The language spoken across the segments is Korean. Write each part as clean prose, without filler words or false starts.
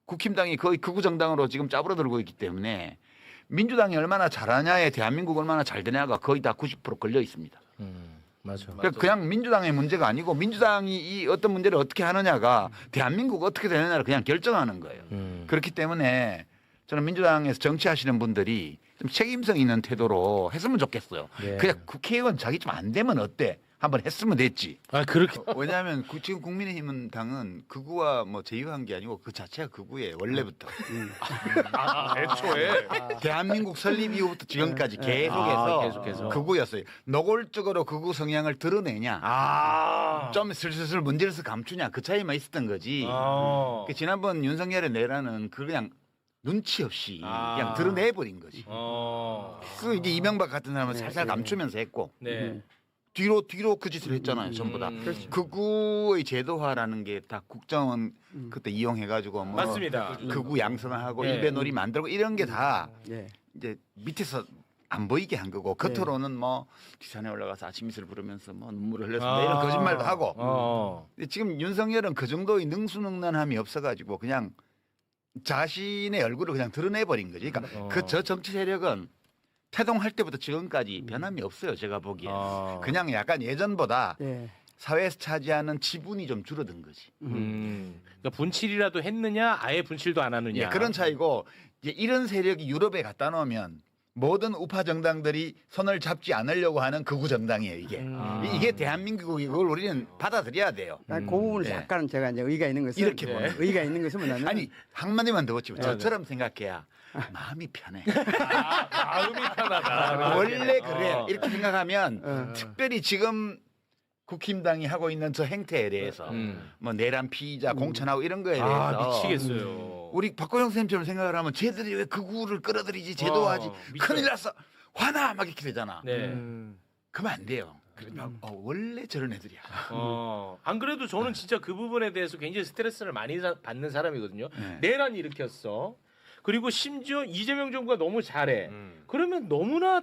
국힘당이 거의 극우 정당으로 지금 짜부러들고 있기 때문에 민주당이 얼마나 잘하냐에 대한민국 얼마나 잘 되냐가 거의 다 90% 걸려 있습니다. 맞아. 그러니까 그냥 민주당의 문제가 아니고 민주당이 이 어떤 문제를 어떻게 하느냐가 대한민국 어떻게 되느냐를 그냥 결정하는 거예요. 그렇기 때문에 저는 민주당에서 정치하시는 분들이 좀 책임성 있는 태도로 했으면 좋겠어요. 예. 그냥 국회의원 자기 좀 안 되면 어때? 한번 했으면 됐지. 아 그렇게. 왜냐하면 지금 국민의힘은 당은 극우와 뭐 제휴한 게 아니고 그 자체가 극우예요. 원래부터. 애초에 대한민국 설립 이후부터 지금까지 계속해서 계속해서. 극우였어요. 노골적으로 극우 성향을 드러내냐, 좀 슬슬 문제를 감추냐 그 차이만 있었던 거지. 그 지난번 윤석열의 내란은 그냥 눈치 없이 그냥 드러내버린 거지. 그 이제 이명박 같은 사람은 살살 감추면서 했고. 네. 뒤로 그 짓을 했잖아요, 전부 다. 극우의 제도화라는 게 다 국정원 그때 이용해가지고 뭐 맞습니다. 극우 양성하고 네. 일베놀이 만들고 이런 게 다 예. 이제 밑에서 안 보이게 한 거고 겉으로는 뭐 뒷산에 올라가서 아침 이슬 부르면서 뭐 눈물을 흘렸습니다 이런 거짓말도 하고. 근데 지금 윤석열은 그 정도의 능수능란함이 없어가지고 그냥 자신의 얼굴을 그냥 드러내버린 거지. 그러니까 그 저 정치 세력은 태동할 때부터 지금까지 변함이 없어요. 제가 보기에. 그냥 약간 예전보다 예. 사회에서 차지하는 지분이 좀 줄어든 거지. 그러니까 분칠이라도 했느냐, 아예 분칠도 안 하느냐. 예, 그런 차이고 이제 이런 세력이 유럽에 갖다 놓으면 모든 우파 정당들이 손을 잡지 않으려고 하는 극우 정당이에요. 이게 대한민국이고 이걸 우리는 받아들여야 돼요. 그 부분을 네. 약간 제가 이제 의의가 있는 것은 이렇게 보면. 의의가 있는 것은 뭐냐면 아니 한마디만 더 붙이면 저처럼 생각해야 마음이 편해. 마음이 편하다. 원래 그래. 이렇게 생각하면 특별히 지금 국힘당이 하고 있는 저 행태에 대해서 뭐 내란 피의자 공천하고 이런 거에 대해서 미치겠어요. 우리 박고영 선생님처럼 생각을 하면 쟤들이 왜 극우를 끌어들이지 제도화하지 큰일 났어 화나 막 이렇게 되잖아. 네. 그러면 안 돼요. 그러면 원래 저런 애들이야. 안 그래도 저는 진짜 그 부분에 대해서 굉장히 스트레스를 많이 받는 사람이거든요. 내란 일으켰어. 그리고 심지어 이재명 정부가 너무 잘해. 그러면 너무나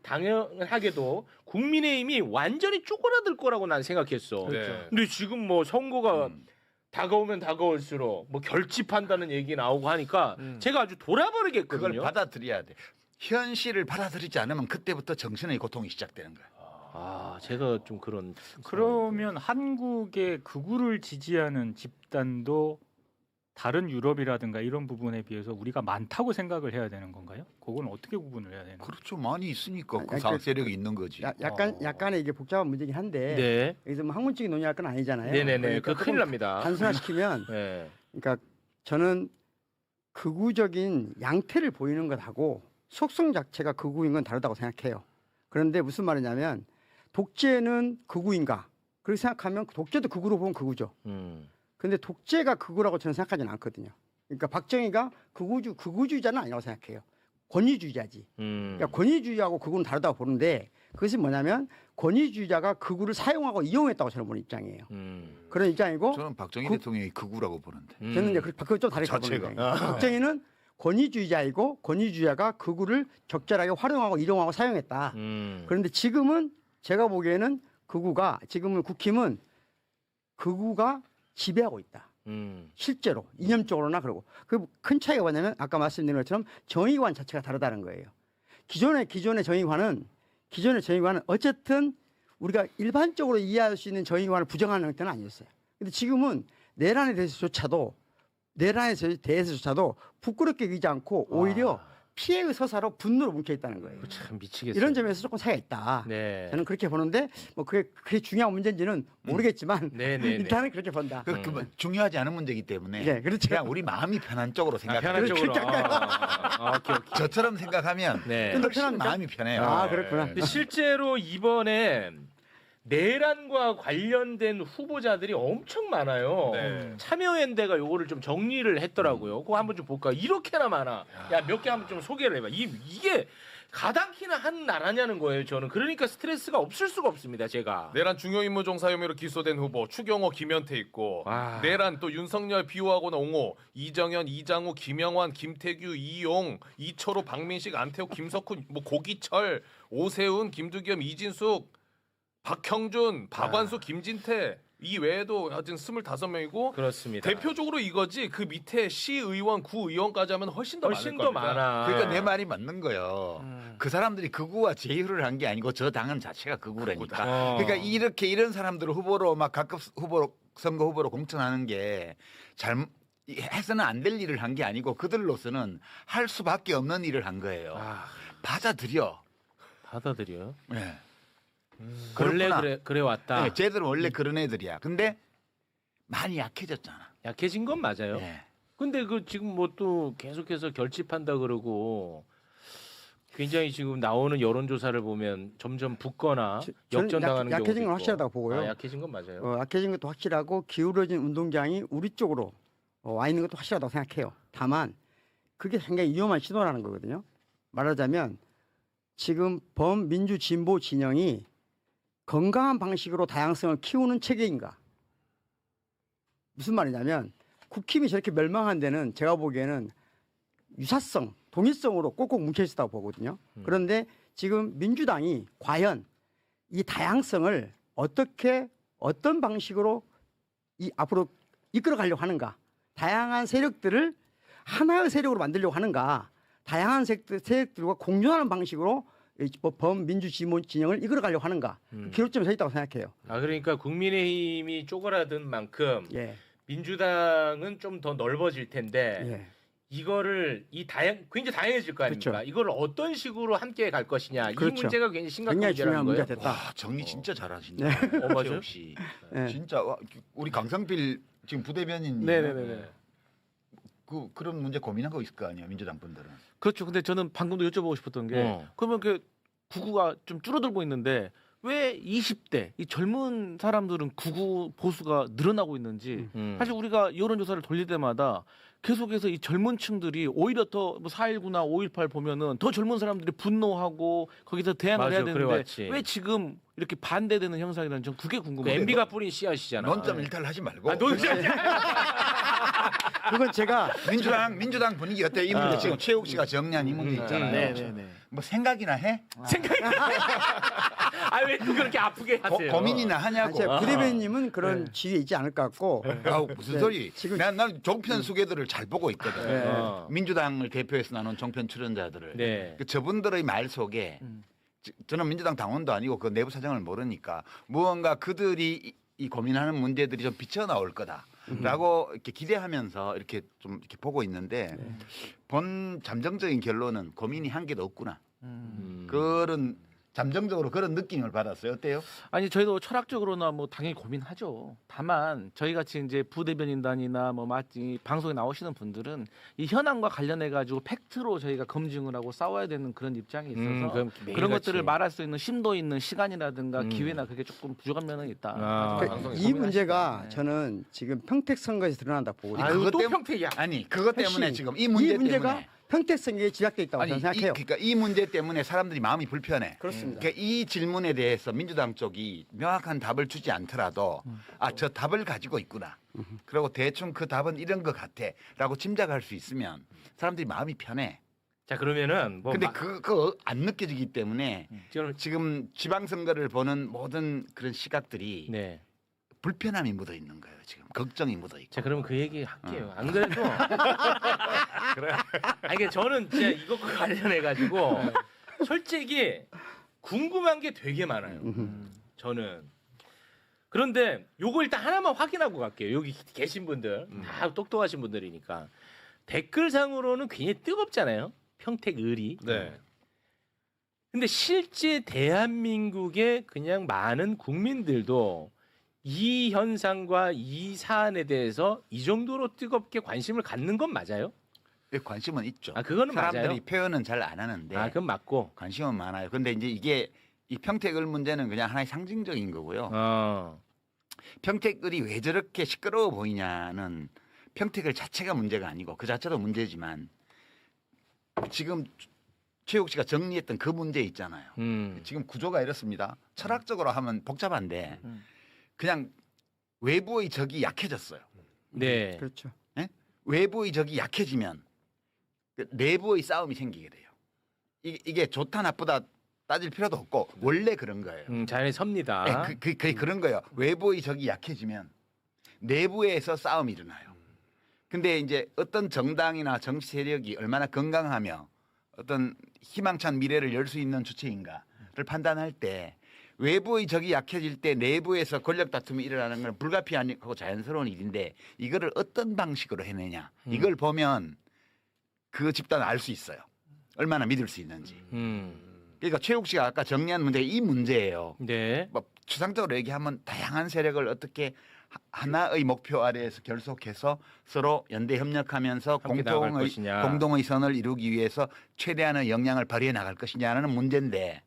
당연하게도 국민의힘이 완전히 쪼그라들 거라고 난 생각했어. 네. 근데 지금 뭐 선거가 다가오면 다가올수록 뭐 결집한다는 얘기 나오고 하니까 제가 아주 돌아버리겠거든요. 그걸 받아들여야 돼. 현실을 받아들이지 않으면 그때부터 정신의 고통이 시작되는 거야. 제가 좀 그런. 그러면 한국의 극우를 지지하는 집단도 다른 유럽이라든가 이런 부분에 비해서 우리가 많다고 생각을 해야 되는 건가요? 그건 어떻게 구분을 해야 되는 거예요? 그렇죠. 많이 있으니까 그 아니, 상 세력이 있는 거지. 약간의 이게 복잡한 문제긴 한데 네. 여기서 뭐 학문적인 논의할 건 아니잖아요. 네네네. 그러니까 그 큰일 조금 납니다. 단순화시키면 네. 그러니까 저는 극우적인 양태를 보이는 것하고 속성 자체가 극우인 건 다르다고 생각해요. 그런데 무슨 말이냐면 독재는 극우인가? 그렇게 생각하면 독재도 극우로 보면 극우죠. 근데 독재가 극우라고 저는 생각하지는 않거든요. 그러니까 박정희가 극우주의자는 아니라고 생각해요. 권위주의자지. 그러니까 권위주의하고 극우는 다르다고 보는데 그것이 뭐냐면 권위주의자가 극우를 사용하고 이용했다고 저는 보는 입장이에요. 그런 입장이고 저는 박정희 대통령이 극우라고 보는데. 저는 이제 그걸 좀 다르게 보는 거예요. 박정희는 권위주의자이고 권위주의자가 극우를 적절하게 활용하고 이용하고 사용했다. 그런데 지금은 제가 보기에는 지금은 국힘은 극우가 지배하고 있다. 실제로 이념적으로나 그러고 그 큰 차이가 뭐냐면 아까 말씀드린 것처럼 정의관 자체가 다르다는 거예요. 기존의 정의관은 어쨌든 우리가 일반적으로 이해할 수 있는 정의관을 부정하는 형태는 아니었어요. 근데 지금은 내란에 대해서조차도 부끄럽게 여기지 않고 오히려 피해의 서사로 분노로 뭉쳐 있다는 거예요. 참 미치겠어요. 이런 점에서 조금 차이가 있다. 네. 저는 그렇게 보는데 뭐 그게 중요한 문제인지는 모르겠지만 네네네. 일단은 그렇게 본다. 뭐 중요하지 않은 문제이기 때문에 네, 그렇죠. 그냥 우리 마음이 편한 쪽으로 생각해요. 편한 쪽으로. 오케이. 저처럼 생각하면 네. 훨씬 편합니까? 마음이 편해요. 아, 그렇구나. 근데 실제로 이번에 내란과 관련된 후보자들이 엄청 많아요. 네. 참여연대가 요거를 좀 정리를 했더라고요. 그거 한번 좀 볼까요? 이렇게나 많아. 야, 몇 개 한번 좀 소개를 해봐. 이게 가당키나 한 나라냐는 거예요, 저는. 그러니까 스트레스가 없을 수가 없습니다, 제가. 내란 중요 임무 종사 혐의로 기소된 후보 추경호, 김현태 있고 와. 내란 또 윤석열, 비호하고나 옹호, 이정현, 이장우, 김영환, 김태규, 이용, 이철호, 박민식, 안태욱, 김석훈, 뭐 고기철, 오세훈, 김두겸, 이진숙, 박형준, 박완수, 김진태 이 외에도 하여튼 25명이고 그렇습니다. 대표적으로 이거지 그 밑에 시의원, 구의원까지 하면 훨씬 더 훨씬 많을 더 겁니다. 많아. 그러니까 내 말이 맞는 거예요. 그 사람들이 극우와 제휴를 한 게 아니고 저 당은 자체가 극우라니까. 그러니까 이렇게 이런 사람들을 후보로 막 각급 후보로 선거 후보로 공천하는 게 잘못 해서는 안 될 일을 한 게 아니고 그들로서는 할 수밖에 없는 일을 한 거예요. 받아들여. 받아들여요. 네. 원래 그렇구나. 그래 왔다. 네, 쟤들은 원래 그런 애들이야. 근데 많이 약해졌잖아. 약해진 건 맞아요. 네. 근데 그 지금 뭐 또 계속해서 결집한다 그러고 굉장히 지금 나오는 여론조사를 보면 점점 붙거나 저는 역전당하는 경우도 약해진 건 있고. 확실하다고 보고요. 약해진 건 맞아요. 약해진 것도 확실하고 기울어진 운동장이 우리 쪽으로 와 있는 것도 확실하다고 생각해요. 다만 그게 상당히 위험한 시도라는 거거든요. 말하자면 지금 범민주 진보 진영이 건강한 방식으로 다양성을 키우는 체계인가? 무슨 말이냐면 국힘이 저렇게 멸망한 데는 제가 보기에는 유사성, 동일성으로 꼭꼭 뭉쳐 있었다고 보거든요. 그런데 지금 민주당이 과연 이 다양성을 어떻게 어떤 방식으로 앞으로 이끌어 가려고 하는가? 다양한 세력들을 하나의 세력으로 만들려고 하는가? 다양한 세력들과 공존하는 방식으로 범민주 진영을 이끌어 가려고 하는가? 기로점에 서 있다고 생각해요. 그러니까 국민의힘이 쪼그라든 만큼 예. 민주당은 좀 더 넓어질 텐데 예. 이거를 굉장히 다양해질 거 아닙니까? 그렇죠. 이거를 어떤 식으로 함께 갈 것이냐. 그렇죠. 이 문제가 굉장히 심각한 굉장히 문제라는 중요한 거예요. 문제가 됐다. 와 정리 진짜 잘하신다. 맞아요? 최욱 씨. 예. 진짜 우리 강성필 지금 부대변인. 네네네. 그런 문제 고민하고 있을 거 아니야 민주당 분들은. 그렇죠. 근데 저는 방금도 여쭤보고 싶었던 게 그러면 그 구구가 좀 줄어들고 있는데 왜 20대 이 젊은 사람들은 구구 보수가 늘어나고 있는지 사실 우리가 여론조사를 돌릴 때마다 계속해서 이 젊은 층들이 오히려 더 4.19나 5.18 보면은 더 젊은 사람들이 분노하고 거기서 대항을 맞아, 해야 되는데 그래왔지. 왜 지금 이렇게 반대되는 현상이라는 전 그게 그 궁금해요. MB가 뿌린 씨앗이잖아. 논점 일탈하지 말고. 그건 제가 민주당 분위기 어때? 이 문제 지금 최욱 씨가 정리한 이 문제 있잖아요. 네네네. 뭐 생각이나 해? 왜 그렇게 아프게 하세요? 고민이나 하냐고. 제가 부대변인님은 그런 지위에 있지 않을 것 같고 아우 무슨 네, 소리? 지금- 난 종편 수계들을 잘 보고 있거든. 네. 민주당을 대표해서 나눈 종편 출연자들을. 네. 그 저분들의 말 속에 저는 민주당 당원도 아니고 그 내부 사정을 모르니까 무언가 그들이 이 고민하는 문제들이 좀 비쳐 나올 거다라고 이렇게 기대하면서 이렇게 좀 이렇게 보고 있는데 본 잠정적인 결론은 고민이 한 개도 없구나. 그런 잠정적으로 그런 느낌을 받았어요. 어때요? 아니 저희도 철학적으로나 뭐 당연히 고민하죠. 다만 저희 같이 이제 부대변인단이나 뭐 마치 방송에 나오시는 분들은 이 현황과 관련해 가지고 팩트로 저희가 검증을 하고 싸워야 되는 그런 입장이 있어서 그럼 그런 매일같이. 것들을 말할 수 있는 심도 있는 시간이라든가 기회나 그게 조금 부족한 면은 있다. 그러니까 방송에 이 고민하시죠. 문제가 네. 저는 지금 평택 선거에서 드러난다 보거든요. 아유, 그것 또 때문- 평택이야. 아니 그것 때문에 핵심. 지금 이 문제 문제가 때문에 평택 선거에 집약돼 있다고 아니 저는 생각해요. 그러니까 이 문제 때문에 사람들이 마음이 불편해. 그렇습니다. 그러니까 이 질문에 대해서 민주당 쪽이 명확한 답을 주지 않더라도 저 답을 가지고 있구나. 그리고 대충 그 답은 이런 것 같아라고 짐작할 수 있으면 사람들이 마음이 편해. 자 그러면은 뭐 근데 그거 안 느껴지기 때문에 저는 지금 지방선거를 보는 모든 그런 시각들이 네. 불편함이 묻어 있는 거예요. 지금 걱정이 묻어 있고. 자 그러면 그 얘기 할게요. 안 그래도 아니 이게 저는 진짜 이것과 관련해 가지고 솔직히 궁금한 게 되게 많아요. 저는 그런데 요거 일단 하나만 확인하고 갈게요. 여기 계신 분들 다 똑똑하신 분들이니까 댓글상으로는 굉장히 뜨겁잖아요. 평택 을이. 네. 근데 실제 대한민국의 그냥 많은 국민들도 이 현상과 이 사안에 대해서 이 정도로 뜨겁게 관심을 갖는 건 맞아요? 관심은 있죠. 그거는 사람들이 맞아요. 표현은 잘 안 하는데 그건 맞고. 관심은 많아요. 근데 이제 이게 이 평택을 문제는 그냥 하나의 상징적인 거고요. 평택을이 왜 저렇게 시끄러워 보이냐는 평택을 자체가 문제가 아니고 그 자체도 문제지만 지금 최욱 씨가 정리했던 그 문제 있잖아요. 지금 구조가 이렇습니다. 철학적으로 하면 복잡한데 그냥 외부의 적이 약해졌어요. 네. 그렇죠. 외부의 적이 약해지면 내부의 싸움이 생기게 돼요. 이게 좋다 나쁘다 따질 필요도 없고 원래 그런 거예요. 자연히 섭니다. 네, 그런 거예요. 외부의 적이 약해지면 내부에서 싸움이 일어나요. 근데 이제 어떤 정당이나 정치 세력이 얼마나 건강하며 어떤 희망찬 미래를 열 수 있는 주체인가를 판단할 때 외부의 적이 약해질 때 내부에서 권력 다툼이 일어나는 건 불가피하고 자연스러운 일인데 이거를 어떤 방식으로 해내냐 이걸 보면 그 집단을 알 수 있어요. 얼마나 믿을 수 있는지. 그러니까 최욱 씨가 아까 정리한 문제가 이 문제예요. 네. 뭐 추상적으로 얘기하면 다양한 세력을 어떻게 하나의 목표 아래에서 결속해서 서로 연대 협력하면서 함께 나아갈 것이냐. 공동의 선을 이루기 위해서 최대한의 영향을 발휘해 나갈 것이냐는 문제인데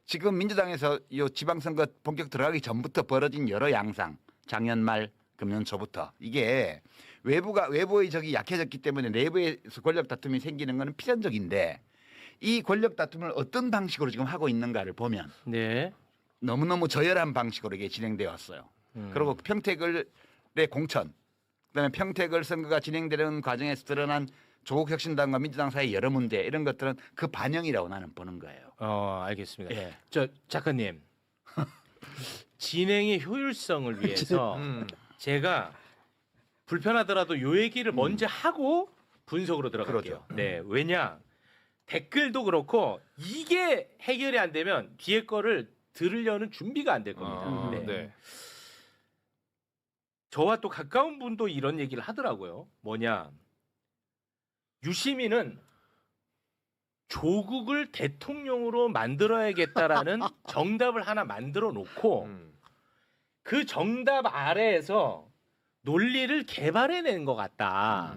지금 민주당에서 이 지방선거 본격 들어가기 전부터 벌어진 여러 양상, 작년 말 금년 초부터 이게 외부의 적이 약해졌기 때문에 내부에서 권력 다툼이 생기는 것은 필연적인데 이 권력 다툼을 어떤 방식으로 지금 하고 있는가를 보면 네. 너무너무 저열한 방식으로 이게 진행되어 왔어요. 그리고 평택을의 공천, 그다음에 평택을 선거가 진행되는 과정에서 드러난 조국혁신당과 민주당 사이 여러 문제 이런 것들은 그 반영이라고 나는 보는 거예요. 알겠습니다. 예. 저 작가님 진행의 효율성을 위해서 제가 불편하더라도 요 얘기를 먼저 하고 분석으로 들어갈게요. 그러죠. 네, 왜냐 댓글도 그렇고 이게 해결이 안 되면 뒤에 거를 들으려는 준비가 안 될 겁니다. 네. 네. 저와 또 가까운 분도 이런 얘기를 하더라고요. 뭐냐 유시민은 조국을 대통령으로 만들어야겠다라는 정답을 하나 만들어 놓고 그 정답 아래에서 논리를 개발해낸 것 같다.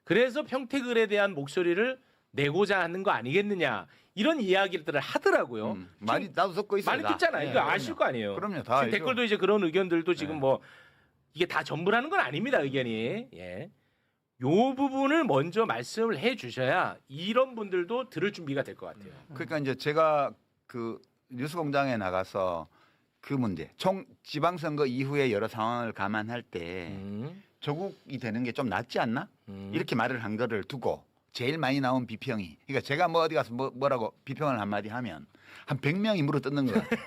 그래서 평택을에 대한 목소리를 내고자 하는 거 아니겠느냐 이런 이야기들을 하더라고요. 많이 나도 듣고 있어요. 많이 듣잖아요. 이거 아실 거 아니에요. 그럼요, 다 지금 알죠. 댓글도 이제 그런 의견들도 지금 뭐 이게 다 전부라는 건 아닙니다. 의견이. 예. 요 부분을 먼저 말씀을 해 주셔야 이런 분들도 들을 준비가 될 것 같아요. 그러니까 이제 제가 그 뉴스공장에 나가서 그 문제, 총 지방선거 이후에 여러 상황을 감안할 때 조국이 되는 게 좀 낫지 않나? 이렇게 말을 한 거를 두고 제일 많이 나온 비평이, 그러니까 제가 뭐 어디 가서 뭐라고 비평을 한마디 하면 한 100명이 물어뜯는 것 같아요.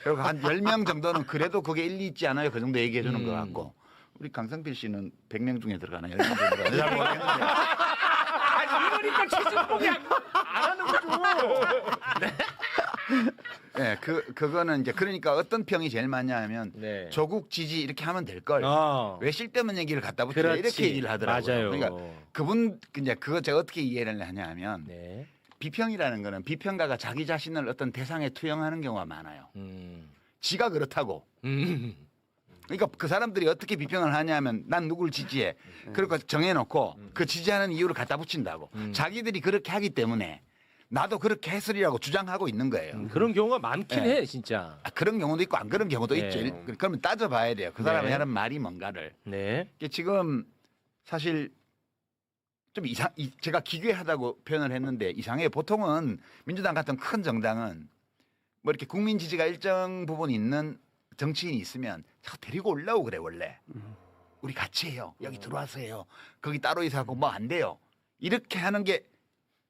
그리고 한 10명 정도는 그래도 그게 일리 있지 않아요? 그 정도 얘기해 주는 것 같고. 우리 강성필 씨는 100명 중에 들어가나요? 10명 중에 들어가나요? 잘 모르겠는데. 아니 이러니까 최진봉이 안 하는 거죠. 네, 그거는 이제 그러니까 어떤 평이 제일 많냐 하면 네. 조국 지지 이렇게 하면 될 걸. 왜 쓸데없는 얘기를 갖다 붙여 그렇지. 이렇게 얘기를 하더라고요. 맞아요. 그러니까 그분 이제 그거 제가 어떻게 이해를 하냐 하면 네. 비평이라는 거는 비평가가 자기 자신을 어떤 대상에 투영하는 경우가 많아요. 지가 그렇다고. 그러니까 그 사람들이 어떻게 비평을 하냐면 난 누구를 지지해. 그리고 정해놓고 그 지지하는 이유를 갖다 붙인다고. 자기들이 그렇게 하기 때문에 나도 그렇게 했으리라고 주장하고 있는 거예요. 그런 경우가 많긴 네. 해 진짜. 그런 경우도 있고 안 그런 경우도 네. 있죠. 그러면 따져봐야 돼요. 그 사람이 네. 하는 말이 뭔가를. 네. 이게 지금 사실 좀 제가 기괴하다고 표현을 했는데 이상해요. 보통은 민주당 같은 큰 정당은 뭐 이렇게 국민 지지가 일정 부분 있는 정치인이 있으면 자꾸 데리고 올라오고 그래 원래. 우리 같이 해요. 여기 들어와서 해요. 거기 따로 이사하고 뭐 안 돼요. 이렇게 하는 게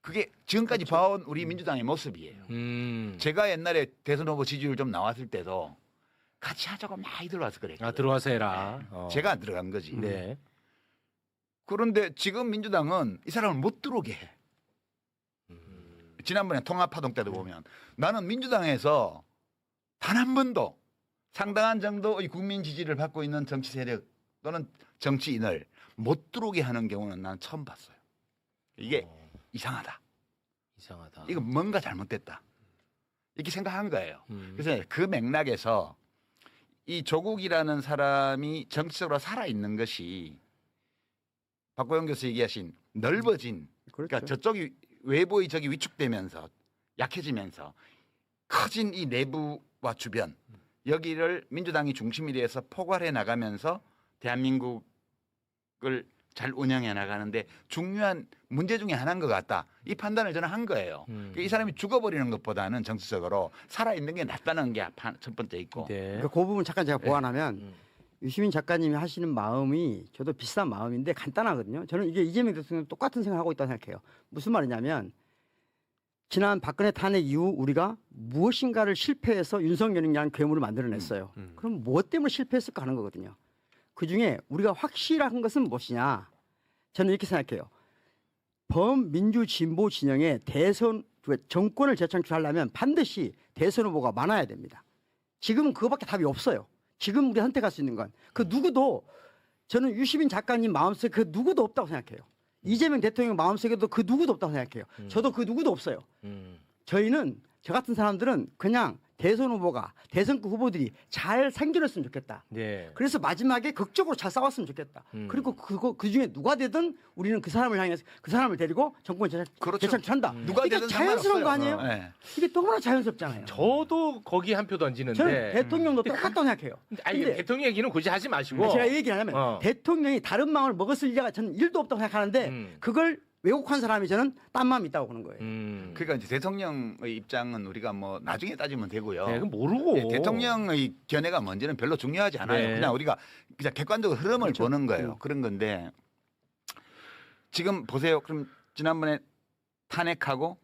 그게 지금까지 봐온 우리 민주당의 모습이에요. 제가 옛날에 대선 후보 지지율 좀 나왔을 때도 같이 하자고 많이 들어와서 그랬거든요. 들어와서 해라. 제가 안 들어간 거지. 네. 그런데 지금 민주당은 이 사람을 못 들어오게 해. 지난번에 통합파동 때도 보면 나는 민주당에서 단 한 번도 상당한 정도의 국민 지지를 받고 있는 정치 세력 또는 정치인을 못 들어오게 하는 경우는 난 처음 봤어요. 이게 이상하다. 이상하다. 이거 뭔가 잘못됐다. 이렇게 생각한 거예요. 그래서 그 맥락에서 이 조국이라는 사람이 정치적으로 살아있는 것이 박보영 교수 얘기하신 넓어진 그러니까 저쪽이 외부의 적이 위축되면서 약해지면서 커진 이 내부와 주변 여기를 민주당이 중심이 돼서 포괄해 나가면서 대한민국을 잘 운영해 나가는데 중요한 문제 중에 하나인 것 같다. 이 판단을 저는 한 거예요. 이 사람이 죽어버리는 것보다는 정치적으로 살아있는 게 낫다는 게 첫 번째 있고. 네. 그러니까 그 부분 잠깐 제가 보완하면 유시민 작가님이 하시는 마음이 저도 비슷한 마음인데 간단하거든요. 저는 이게 이재명 대통령 똑같은 생각하고 있다고 생각해요. 무슨 말이냐면 지난 박근혜 탄핵 이후 우리가 무엇인가를 실패해서 윤석열이라는 괴물을 만들어냈어요. 그럼 무엇 때문에 실패했을까 하는 거거든요. 그중에 우리가 확실한 것은 무엇이냐. 저는 이렇게 생각해요. 범민주 진보 진영의 대선 정권을 재창출하려면 반드시 대선 후보가 많아야 됩니다. 지금은 그거밖에 답이 없어요. 지금 우리가 선택할 수 있는 건 그 누구도 저는 유시민 작가님 마음속에 그 누구도 없다고 생각해요. 이재명 대통령 마음속에도 그 누구도 없다고 생각해요. 저도 그 누구도 없어요. 저희는 저 같은 사람들은 그냥 대선 후보가 대선급 후보들이 잘 생겨났으면 좋겠다. 네. 그래서 마지막에 극적으로 잘 싸웠으면 좋겠다. 그리고 그 중에 누가 되든 우리는 그 사람을 향해서 그 사람을 데리고 정권 그렇죠. 재창출한다. 누가 이게 되든 자연스러운 거 상관없어요. 아니에요? 네. 이게 너무나 자연스럽잖아요. 저도 거기 한 표 던지는데. 저는 대통령도 똑같다고 생각해요. 아니 근데 대통령 얘기는 굳이 하지 마시고. 제가 이 얘기를 하냐면 대통령이 다른 마음을 먹었을 리가 저는 1도 없다고 생각하는데 그걸 왜곡한 사람이 저는 딴 마음이 있다고 보는 거예요. 그러니까 이제 대통령의 입장은 우리가 뭐 나중에 따지면 되고요. 네, 그건 모르고. 네, 대통령의 견해가 뭔지는 별로 중요하지 않아요. 네. 그냥 우리가 그냥 객관적으로 흐름을 그렇죠. 보는 거예요. 그런 건데 지금 보세요. 그럼 지난번에 탄핵하고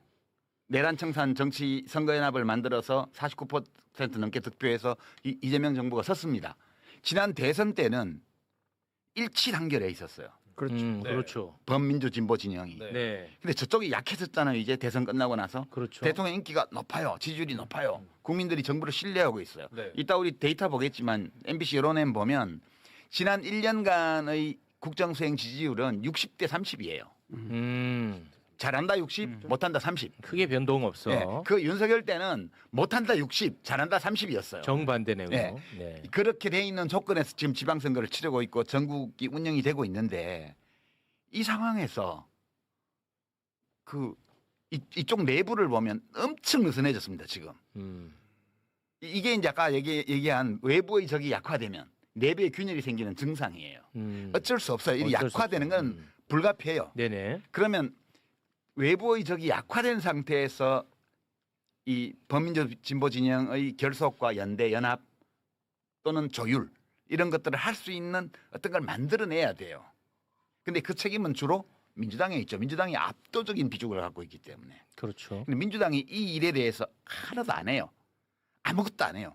내란 청산 정치 선거연합을 만들어서 49% 넘게 득표해서 이재명 정부가 섰습니다. 지난 대선 때는 일치 단결해 있었어요. 그렇죠. 네. 그렇죠. 범민주 진보 진영이. 네. 네. 근데 저쪽이 약해졌잖아요. 이제 대선 끝나고 나서. 그렇죠. 대통령 인기가 높아요. 지지율이 높아요. 국민들이 정부를 신뢰하고 있어요. 네. 이따 우리 데이터 보겠지만 MBC 여론엠 보면 지난 1년간의 국정수행 지지율은 60대 30이에요. 잘한다 60, 못한다 30. 크게 변동 없어. 네, 그 윤석열 때는 못한다 60, 잘한다 30이었어요. 정반대네요. 네. 네. 그렇게 돼 있는 조건에서 지금 지방선거를 치르고 있고 전국이 운영이 되고 있는데 이 상황에서 이쪽 내부를 보면 엄청 느슨해졌습니다. 지금. 이게 이제 아까 얘기한 외부의 적이 약화되면 내부의 균열이 생기는 증상이에요. 어쩔 수 없어요. 이 어쩔 수 약화되는 건 불가피해요. 네네. 그러면 외부의 적이 약화된 상태에서 이 범민주 진보 진영의 결속과 연대, 연합 또는 조율 이런 것들을 할 수 있는 어떤 걸 만들어내야 돼요. 근데 그 책임은 주로 민주당에 있죠. 민주당이 압도적인 비중을 갖고 있기 때문에. 그렇죠. 근데 민주당이 이 일에 대해서 하나도 안 해요. 아무것도 안 해요.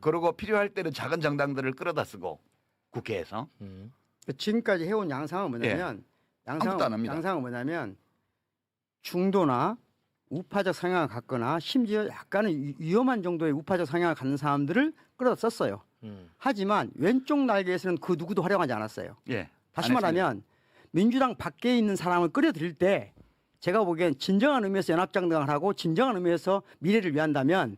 그러고 필요할 때는 작은 정당들을 끌어다 쓰고 국회에서 지금까지 해온 양상은 뭐냐면 아무것도 안 합니다. 양상은 뭐냐면 중도나 우파적 성향을 갖거나 심지어 약간은 위험한 정도의 우파적 성향을 갖는 사람들을 끌어다 썼어요. 하지만 왼쪽 날개에서는 그 누구도 활용하지 않았어요. 예. 다시 안 했습니다. 말하면 민주당 밖에 있는 사람을 끌어들일 때 제가 보기엔 진정한 의미에서 연합정당을 하고 진정한 의미에서 미래를 위한다면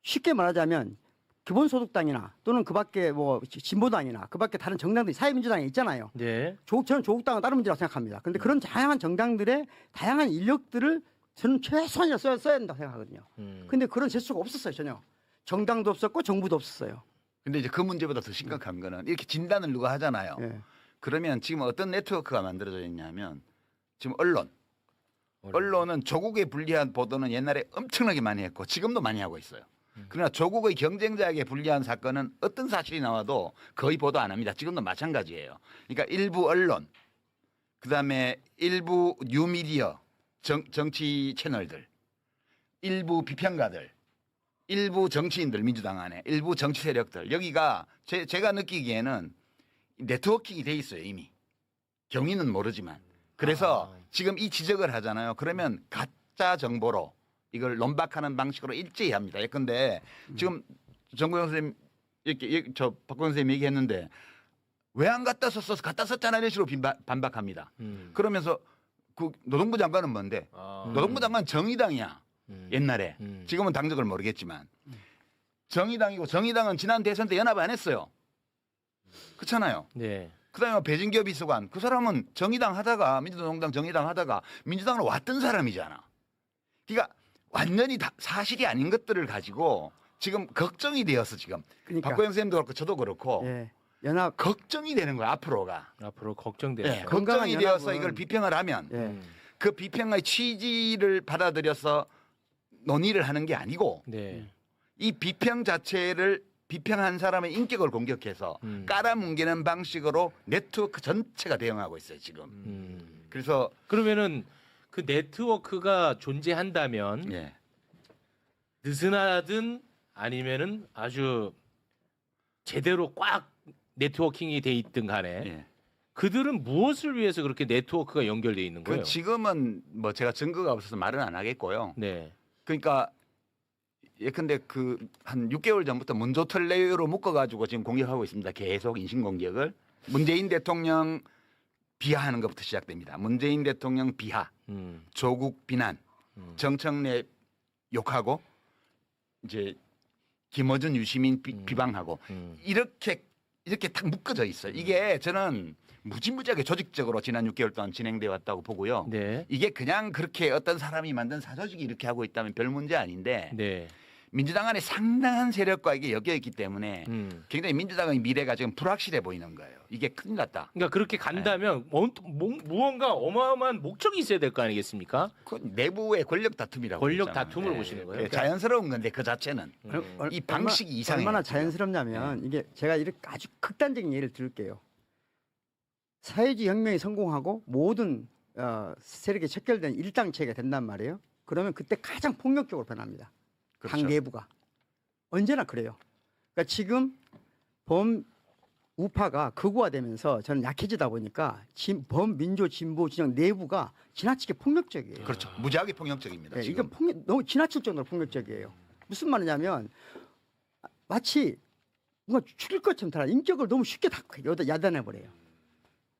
쉽게 말하자면 기본소득당이나 또는 그 밖에 뭐 진보당이나 그 밖에 다른 정당들이 사회민주당에 있잖아요. 네. 저는 조국당은 다른 문제라고 생각합니다. 그런데 그런 다양한 정당들의 다양한 인력들을 저는 최소한이라 써야 된다고 생각하거든요. 근데 그런 제스처가 없었어요. 전혀. 정당도 없었고 정부도 없었어요. 근데 이제 그 문제보다 더 심각한 거는 이렇게 진단을 누가 하잖아요. 예. 그러면 지금 어떤 네트워크가 만들어져 있냐면 지금 언론은 조국에 불리한 보도는 옛날에 엄청나게 많이 했고 지금도 많이 하고 있어요. 그러나 조국의 경쟁자에게 불리한 사건은 어떤 사실이 나와도 거의 보도 안 합니다. 지금도 마찬가지예요. 그러니까 일부 언론, 그다음에 일부 뉴미디어, 정치 채널들, 일부 비평가들, 일부 정치인들 민주당 안에, 일부 정치 세력들 여기가 제가 느끼기에는 네트워킹이 돼 있어요 이미. 경위는 모르지만. 그래서 지금 이 지적을 하잖아요. 그러면 가짜 정보로 이걸 논박하는 방식으로 일제히 합니다. 예컨대 지금 정구영 선생님 이렇게 저 박광 선생님 얘기했는데 왜 안 갖다 썼어? 갖다 썼잖아 이런 식으로 반박합니다. 그러면서 그 노동부 장관은 뭔데? 노동부 장관 정의당이야. 옛날에. 지금은 당적을 모르겠지만 정의당이고 정의당은 지난 대선 때 연합 안 했어요. 그렇잖아요. 네. 그다음에 배진교 비서관 그 사람은 정의당 하다가 민주노동당 정의당 하다가 민주당으로 왔던 사람이잖아. 그러니까 완전히 다 사실이 아닌 것들을 가지고 지금 걱정이 되어서 지금 그러니까. 박고영 선생님도 그렇고 저도 그렇고 예. 연합. 걱정이 되는 거야 앞으로가. 앞으로 걱정돼요. 네, 건강한 걱정이 되어서 연합은- 이걸 비평을 하면 예. 그 비평의 취지를 받아들여서 논의를 하는 게 아니고 네. 이 비평 자체를 비평한 사람의 인격을 공격해서 깔아뭉개는 방식으로 네트워크 전체가 대응하고 있어요 지금. 그래서 그러면은 그 네트워크가 존재한다면 예. 느슨하든 아니면은 아주 제대로 꽉 네트워킹이 돼 있든 간에 예. 그들은 무엇을 위해서 그렇게 네트워크가 연결돼 있는 거예요? 지금은 뭐 제가 증거가 없어서 말은 안 하겠고요. 네. 그러니까 예컨대 한 6개월 전부터 문조털레로 묶어가지고 지금 공격하고 있습니다. 계속 인신 공격을 문재인 대통령 비하하는 것부터 시작됩니다. 문재인 대통령 비하, 조국 비난, 정청래 욕하고 이제 김어준 유시민 비방하고 이렇게 탁 묶어져 있어요. 이게 저는 무지무지하게 조직적으로 지난 6개월 동안 진행되어 왔다고 보고요. 네. 이게 그냥 그렇게 어떤 사람이 만든 사조직이 이렇게 하고 있다면 별 문제 아닌데 네. 민주당 안에 상당한 세력과 이게 엮여 있기 때문에 굉장히 민주당의 미래가 지금 불확실해 보이는 거예요. 이게 큰일 났다. 그러니까 그렇게 간다면 무언가 어마어마한 목적이 있어야 될 거 아니겠습니까? 그 내부의 권력 다툼이라고. 권력 했잖아요. 다툼을 보시는 거예요? 그 자연스러운 건데 그 자체는 이 방식이 얼마- 이상해요. 얼마나 자연스럽냐면 이게 제가 이렇게 아주 극단적인 예를 들을게요. 사회주의 혁명이 성공하고 모든 세력에 척결된 일당체가 된단 말이에요. 그러면 그때 가장 폭력적으로 변합니다. 그렇죠. 당 내부가 언제나 그래요. 그러니까 지금 범 우파가 극우화되면서 저는 약해지다 보니까 범민주 진보 진영 내부가 지나치게 폭력적이에요. 그렇죠. 무지하게 폭력적입니다. 네, 지금. 이게 너무 지나칠 정도로 폭력적이에요. 무슨 말이냐면 마치 뭔가 죽일 것처럼 다 인격을 너무 쉽게 다 야단해 버려요.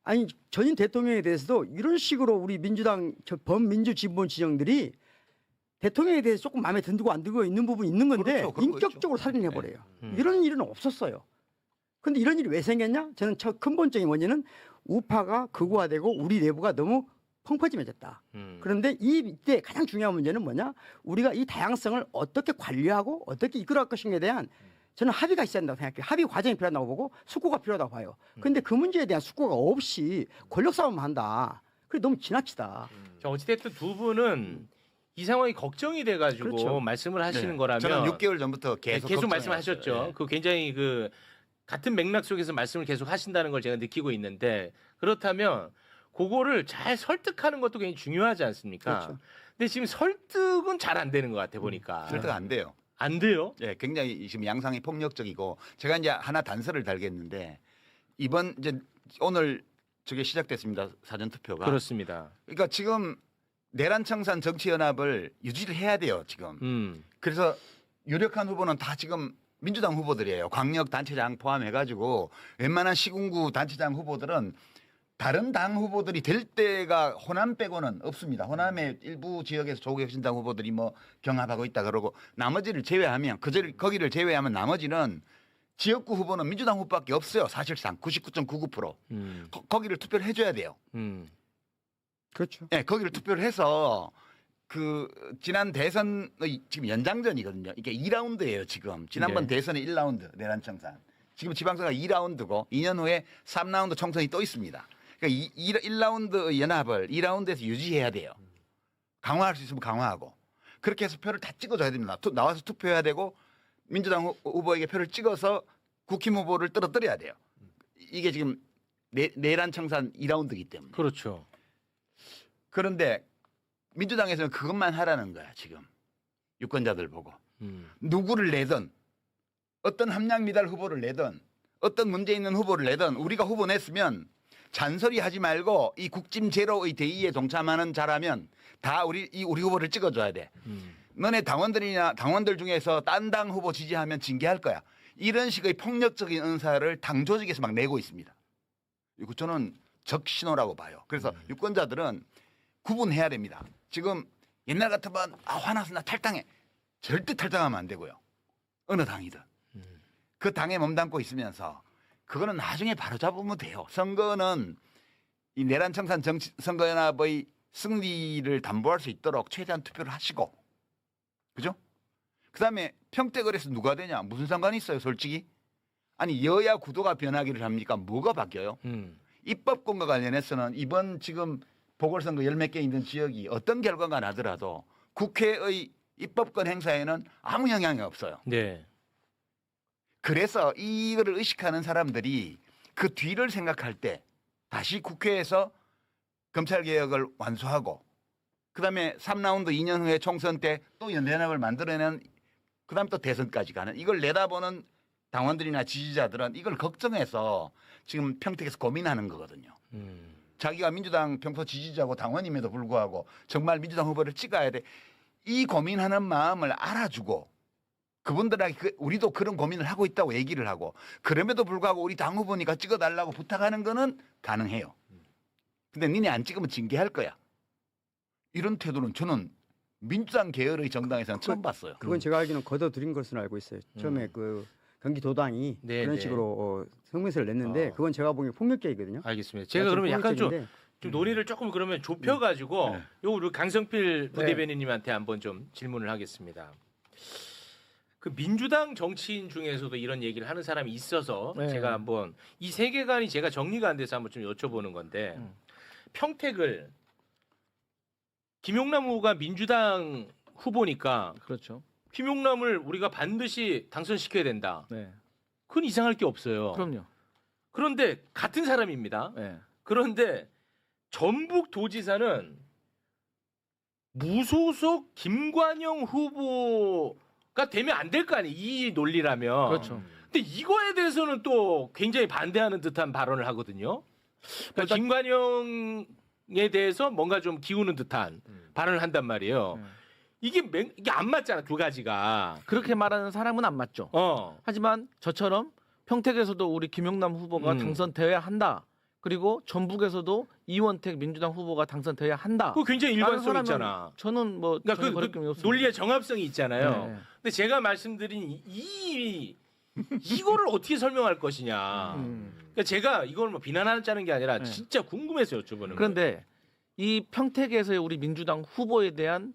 아니 전임 대통령에 대해서도 이런 식으로 우리 민주당 범민주 진보 진영들이 대통령에 대해서 조금 마음에 든고 안 들고 있는 부분이 있는 건데 그렇죠. 그런 거 인격적으로 살인해 버려요. 이런 일은 없었어요. 근데 이런 일이 왜 생겼냐? 저는 근본적인 원인은 우파가 극우화되고 우리 내부가 너무 펑퍼짐해졌다. 그런데 이때 가장 중요한 문제는 뭐냐? 우리가 이 다양성을 어떻게 관리하고 어떻게 이끌어갈 것인가에 대한 저는 합의가 있어야 한다고 생각해요. 합의 과정이 필요하다고 보고 숙고가 필요하다고 봐요. 그런데 그 문제에 대한 숙고가 없이 권력 싸움만 한다. 그게 너무 지나치다. 자, 어찌됐든 두 분은 이 상황이 걱정이 돼가지고 그렇죠. 말씀을 하시는 네. 거라면 저는 6개월 전부터 계속 말씀하셨죠. 걱정해왔어요. 그 굉장히 같은 맥락 속에서 말씀을 계속 하신다는 걸 제가 느끼고 있는데 그렇다면 그거를 잘 설득하는 것도 굉장히 중요하지 않습니까? 그렇죠. 근데 지금 설득은 잘 안 되는 것 같아 보니까. 설득 안 돼요. 안 돼요? 예, 굉장히 지금 양상이 폭력적이고 제가 이제 하나 단서를 달겠는데 이번 이제 오늘 저게 시작됐습니다. 사전 투표가. 그렇습니다. 그러니까 지금 내란청산 정치연합을 유지를 해야 돼요. 지금. 그래서 유력한 후보는 다 지금 민주당 후보들이에요. 광역 단체장 포함해가지고 웬만한 시군구 단체장 후보들은 다른 당 후보들이 될 때가 호남 빼고는 없습니다. 호남의 일부 지역에서 조국혁신당 후보들이 뭐 경합하고 있다 그러고 나머지를 제외하면 거기를 제외하면 나머지는 지역구 후보는 민주당 후보밖에 없어요. 사실상 99.99%. 거기를 투표를 해줘야 돼요. 그렇죠. 네, 거기를 투표를 해서 지난 대선의 지금 연장전이거든요. 이게 2라운드예요, 지금. 지난번 네. 대선이 1라운드 내란청산. 지금 지방선거가 2라운드고 2년 후에 3라운드 총선이 또 있습니다. 그러니까 1라운드 연합을 2라운드에서 유지해야 돼요. 강화할 수 있으면 강화하고. 그렇게 해서 표를 다 찍어줘야 됩니다. 나와서 투표해야 되고 민주당 후보에게 표를 찍어서 국힘 후보를 떨어뜨려야 돼요. 이게 지금 내란청산 2라운드이기 때문에. 그렇죠. 그런데 민주당에서는 그것만 하라는 거야 지금 유권자들 보고 누구를 내든 어떤 함량미달 후보를 내든 어떤 문제 있는 후보를 내든 우리가 후보 냈으면 잔소리하지 말고 이 국짐 제로의 대의에 동참하는 자라면 다 우리 후보를 찍어줘야 돼. 너네 당원들 중에서 딴 당 후보 지지하면 징계할 거야. 이런 식의 폭력적인 은사를 당 조직에서 막 내고 있습니다. 이거 저는 적신호라고 봐요. 그래서 유권자들은 구분해야 됩니다. 지금 옛날 같으면 화나서 나 탈당해. 절대 탈당하면 안 되고요. 어느 당이든. 그 당에 몸담고 있으면서 그거는 나중에 바로잡으면 돼요. 선거는 이 내란청산 선거연합의 승리를 담보할 수 있도록 최대한 투표를 하시고 그죠? 그다음에 평택을해서 누가 되냐 무슨 상관이 있어요 솔직히? 아니 여야 구도가 변하기를 합니까? 뭐가 바뀌어요? 입법권과 관련해서는 이번 지금 보궐선거 10몇 개 있는 지역이 어떤 결과가 나더라도 국회의 입법권 행사에는 아무 영향이 없어요. 네. 그래서 이거를 의식하는 사람들이 그 뒤를 생각할 때 다시 국회에서 검찰개혁을 완수하고 그다음에 3라운드 2년 후에 총선 때 또 연대연합을 만들어내는 그다음 또 대선까지 가는 이걸 내다보는 당원들이나 지지자들은 이걸 걱정해서 지금 평택에서 고민하는 거거든요. 자기가 민주당 평소 지지자고 당원임에도 불구하고 정말 민주당 후보를 찍어야 돼. 이 고민하는 마음을 알아주고 그분들에게 우리도 그런 고민을 하고 있다고 얘기를 하고 그럼에도 불구하고 우리 당 후보니까 찍어달라고 부탁하는 거는 가능해요. 근데 니네 안 찍으면 징계할 거야. 이런 태도는 저는 민주당 계열의 정당에서는 처음 봤어요. 그건 제가 알기로는 걷어들인 것으로 알고 있어요. 처음에 그 경기도당이 네, 그런 네. 식으로 성명서를 냈는데 그건 제가 보기엔 폭력계이거든요. 알겠습니다. 제가 그러면 약간 좀 논의를 조금 그러면 좁혀가지고 네. 요 우리 강성필 부대변인님한테 한번 좀 질문을 하겠습니다. 그 민주당 정치인 중에서도 이런 얘기를 하는 사람이 있어서 네. 제가 한번 이 세계관이 제가 정리가 안 돼서 한번 좀 여쭤보는 건데 평택을 김용남 후보가 민주당 후보니까 그렇죠. 김용남을 우리가 반드시 당선시켜야 된다. 네. 그건 이상할 게 없어요. 그럼요. 그런데 같은 사람입니다. 네. 그런데 전북도지사는 무소속 김관영 후보가 되면 안 될 거 아니에요. 이 논리라면. 그렇죠. 근데 이거에 대해서는 또 굉장히 반대하는 듯한 발언을 하거든요. 그러니까 김관영에 대해서 뭔가 좀 기우는 듯한 발언을 한단 말이에요. 이게 안 맞잖아, 두 가지가. 그렇게 말하는 사람은 안 맞죠. 하지만 저처럼 평택에서도 우리 김용남 후보가 당선되어야 한다. 그리고 전북에서도 이원택 민주당 후보가 당선돼야 한다. 그거 굉장히 라는 일관성 사람은 있잖아. 저는 뭐 그러니까 전혀 그 거리낌이 없습니다. 논리의 정합성이 있잖아요. 네. 근데 제가 말씀드린 이거를 어떻게 설명할 것이냐. 그러니까 제가 이걸 뭐 비난하자는 게 아니라 네. 진짜 궁금해서 여쭤보는 거예요. 그런데 이 평택에서의 우리 민주당 후보에 대한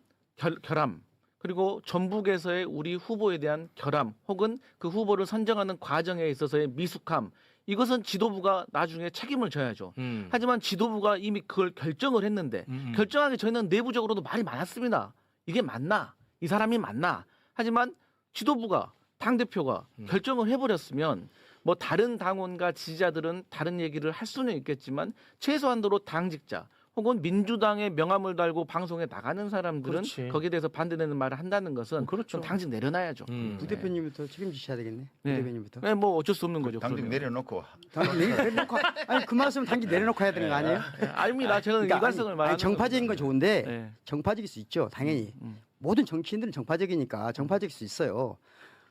결함 그리고 전북에서의 우리 후보에 대한 결함 혹은 그 후보를 선정하는 과정에 있어서의 미숙함 이것은 지도부가 나중에 책임을 져야죠. 하지만 지도부가 이미 그걸 결정을 했는데 결정하기 전에는 내부적으로도 말이 많았습니다. 이게 맞나? 이 사람이 맞나? 하지만 지도부가 당대표가 결정을 해버렸으면 뭐 다른 당원과 지지자들은 다른 얘기를 할 수는 있겠지만 최소한도로 당직자 혹은 민주당의 명함을 달고 방송에 나가는 사람들은 그렇지. 거기에 대해서 반대되는 말을 한다는 것은 그렇죠. 좀 당직 내려놔야죠. 부 대표님부터 책임지셔야 되겠네. 부 네. 대표님부터. 네, 뭐 어쩔 수 없는 거죠. 당직 그러면. 내려놓고 당기 내려놓고 아니 그 말씀 당기 내려놓고 해야 되는 거 아니에요? 아닙니다. 저는 일관성을 말하는 아니, 정파적인 건 좋은데 네. 정파적일 수 있죠. 당연히 모든 정치인들은 정파적이니까 정파적일 수 있어요.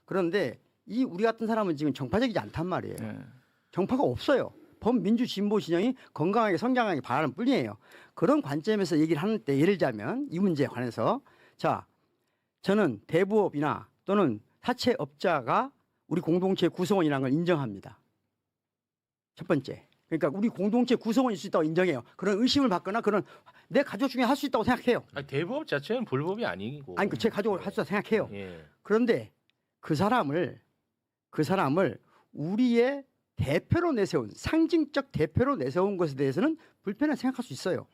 그런데 이 우리 같은 사람은 지금 정파적이지 않단 말이에요. 네. 정파가 없어요. 범민주 진보 진영이 건강하게 성장하게 바라는 뿐이에요. 그런 관점에서 얘기를 하는 때 예를 들자면 이 문제에 관해서 자 저는 대부업이나 또는 사채업자가 우리 공동체 구성원이라는 걸 인정합니다. 첫 번째. 그러니까 우리 공동체 구성원일 수 있다고 인정해요. 그런 의심을 받거나 그런 내 가족 중에 할 수 있다고 생각해요. 아니, 대법 자체는 불법이 아니고. 아니 제 가족을 할 수 있다고 생각해요. 예. 그런데 그 사람을 우리의 대표로 내세운 상징적 대표로 내세운 것에 대해서는 불편하게 생각할 수 있어요.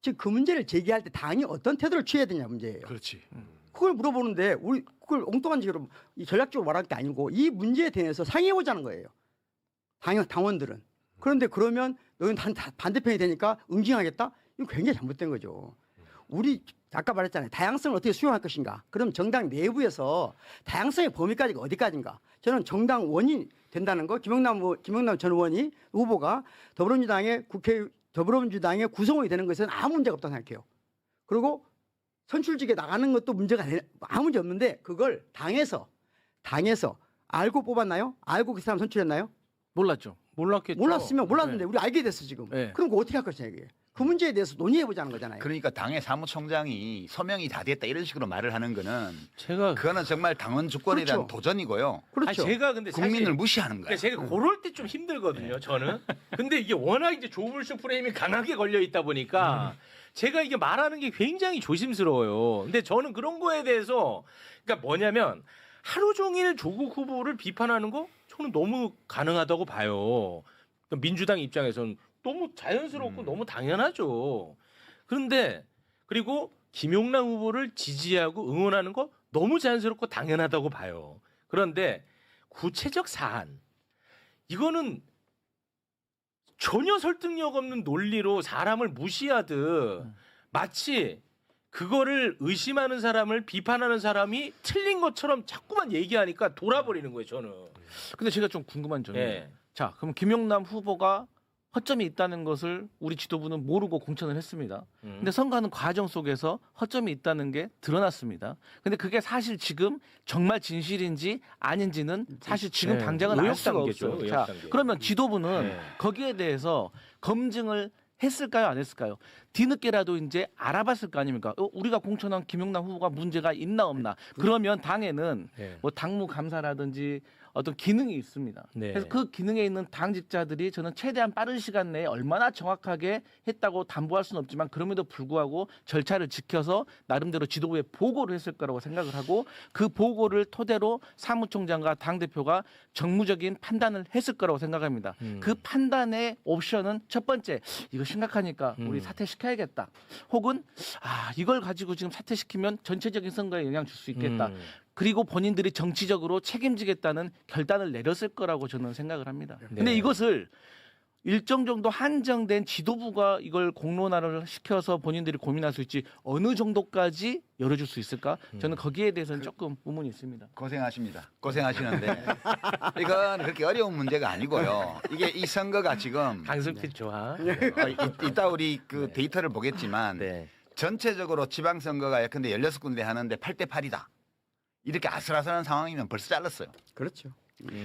즉 그 문제를 제기할 때 당이 어떤 태도를 취해야 되냐 문제예요. 그렇지. 그걸 물어보는데 우리 그걸 엉뚱한 식으로 전략적으로 말할 게 아니고 이 문제에 대해서 상의해보자는 거예요. 당원들은. 그런데 그러면 너희는 반대편이 되니까 응징하겠다? 이거 굉장히 잘못된 거죠. 우리 아까 말했잖아요. 다양성을 어떻게 수용할 것인가. 그럼 정당 내부에서 다양성의 범위까지가 어디까지인가. 저는 정당 원이 된다는 거 김영남 전 의원이 후보가 더불어민주당의 구성원이 되는 것은 아무 문제가 없다고 생각해요. 그리고 선출직에 나가는 것도 아무 문제 없는데 그걸 당에서 알고 뽑았나요? 알고 그 사람 선출했나요? 몰랐죠. 몰랐겠죠. 몰랐으면 몰랐는데 우리 알게 됐어 지금. 네. 그럼 그거 어떻게 할 것이냐 이게. 그 문제에 대해서 논의해보자는 거잖아요. 그러니까 당의 사무총장이 서명이 다 됐다 이런 식으로 말을 하는 거는 제가 그거는 정말 당원 주권에 대한 그렇죠. 도전이고요. 그렇죠. 아니, 제가 근데 사실 국민을 무시하는 그러니까 거예요. 제가 그럴 때 좀 힘들거든요. 저는. 근데 이게 워낙 이제 조불수 프레임이 강하게 걸려 있다 보니까 제가 이게 말하는 게 굉장히 조심스러워요. 근데 저는 그런 거에 대해서 그러니까 뭐냐면 하루 종일 조국 후보를 비판하는 거 저는 너무 가능하다고 봐요. 그러니까 민주당 입장에서는 너무 자연스럽고 너무 당연하죠. 그런데 그리고 김용남 후보를 지지하고 응원하는 거 너무 자연스럽고 당연하다고 봐요. 그런데 구체적 사안 이거는 전혀 설득력 없는 논리로 사람을 무시하듯 마치 그거를 의심하는 사람을 비판하는 사람이 틀린 것처럼 자꾸만 얘기하니까 돌아버리는 거예요, 저는. 근데 제가 좀 궁금한 점이 예. 자, 그럼 김용남 후보가 허점이 있다는 것을 우리 지도부는 모르고 공천을 했습니다. 근데 선거하는 과정 속에서 허점이 있다는 게 드러났습니다. 근데 그게 사실 지금 정말 진실인지 아닌지는 사실 지금 네. 당장은 알 의혹 수가 단계죠, 없어요. 의혹 자, 단계. 그러면 지도부는 네. 거기에 대해서 검증을 했을까요, 안 했을까요? 뒤늦게라도 이제 알아봤을 거 아닙니까? 우리가 공천한 김용남 후보가 문제가 있나 없나? 그러면 당에는 네. 뭐 당무 감사라든지 어떤 기능이 있습니다. 네. 그래서 그 기능에 있는 당직자들이 저는 최대한 빠른 시간 내에 얼마나 정확하게 했다고 담보할 수는 없지만 그럼에도 불구하고 절차를 지켜서 나름대로 지도부에 보고를 했을 거라고 생각을 하고 그 보고를 토대로 사무총장과 당대표가 정무적인 판단을 했을 거라고 생각합니다. 그 판단의 옵션은 첫 번째, 이거 심각하니까 우리 사퇴시켜야겠다. 혹은 이걸 가지고 지금 사퇴시키면 전체적인 선거에 영향 줄 수 있겠다. 그리고 본인들이 정치적으로 책임지겠다는 결단을 내렸을 거라고 저는 생각을 합니다. 근데 이것을 일정 정도 한정된 지도부가 이걸 공론화를 시켜서 본인들이 고민할 수 있지 어느 정도까지 열어줄 수 있을까? 저는 거기에 대해서는 조금 의문이 있습니다. 고생하십니다. 고생하시는데 이건 그렇게 어려운 문제가 아니고요. 이게 이 선거가 지금 강승필 좋아. 이따 우리 그 데이터를 보겠지만 네. 전체적으로 지방선거가 예컨대 16군데 하는데 8대 8이다. 이렇게 아슬아슬한 상황이면 벌써 잘랐어요. 그렇죠.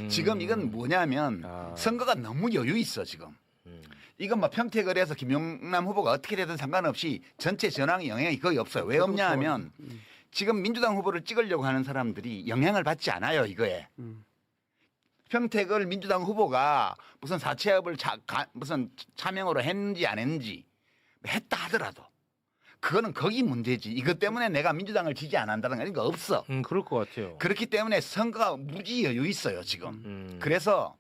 지금 이건 뭐냐면 선거가 너무 여유 있어 지금. 이건 뭐 평택을 해서 김용남 후보가 어떻게 되든 상관없이 전체 전황에 영향이 거의 없어요. 왜 없냐 하면 지금 민주당 후보를 찍으려고 하는 사람들이 영향을 받지 않아요 이거에. 평택을 민주당 후보가 무슨 사채업을 무슨 차명으로 했는지 안 했는지 했다 하더라도 그거는 거기 문제지. 이것 때문에 내가 민주당을 지지 안 한다는 거 이런 거 없어. 그럴 것 같아요. 그렇기 때문에 선거가 무지 여유 있어요 지금. 그래서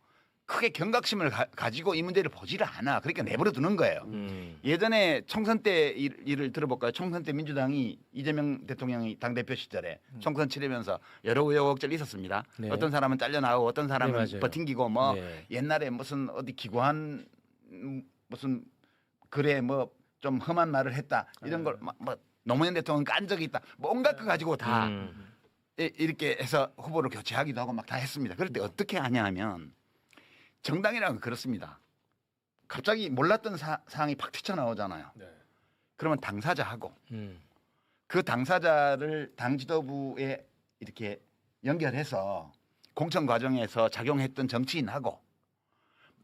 크게 경각심을 가지고 이 문제를 보지를 않아. 그러니까 내버려 두는 거예요. 예전에 총선 때 일을 들어볼까요? 총선 때 민주당이 이재명 대통령이 당대표 시절에 총선 치르면서 여러 우여곡절이 있었습니다. 네. 어떤 사람은 잘려나오고 어떤 사람은 맞아요. 버팅기고 뭐 네. 옛날에 무슨 어디 기고한 무슨 글에 뭐 좀 험한 말을 했다 이런 걸 뭐 노무현 대통령 깐 적이 있다 뭐 온갖 거 가지고 다 이렇게 해서 후보를 교체하기도 하고 막 다 했습니다. 그럴 때 어떻게 하냐 하면 정당이라는 건 그렇습니다. 갑자기 몰랐던 사항이 팍 튀쳐나오잖아요. 그러면 당사자하고 그 당사자를 당 지도부에 이렇게 연결해서 공천 과정에서 작용했던 정치인하고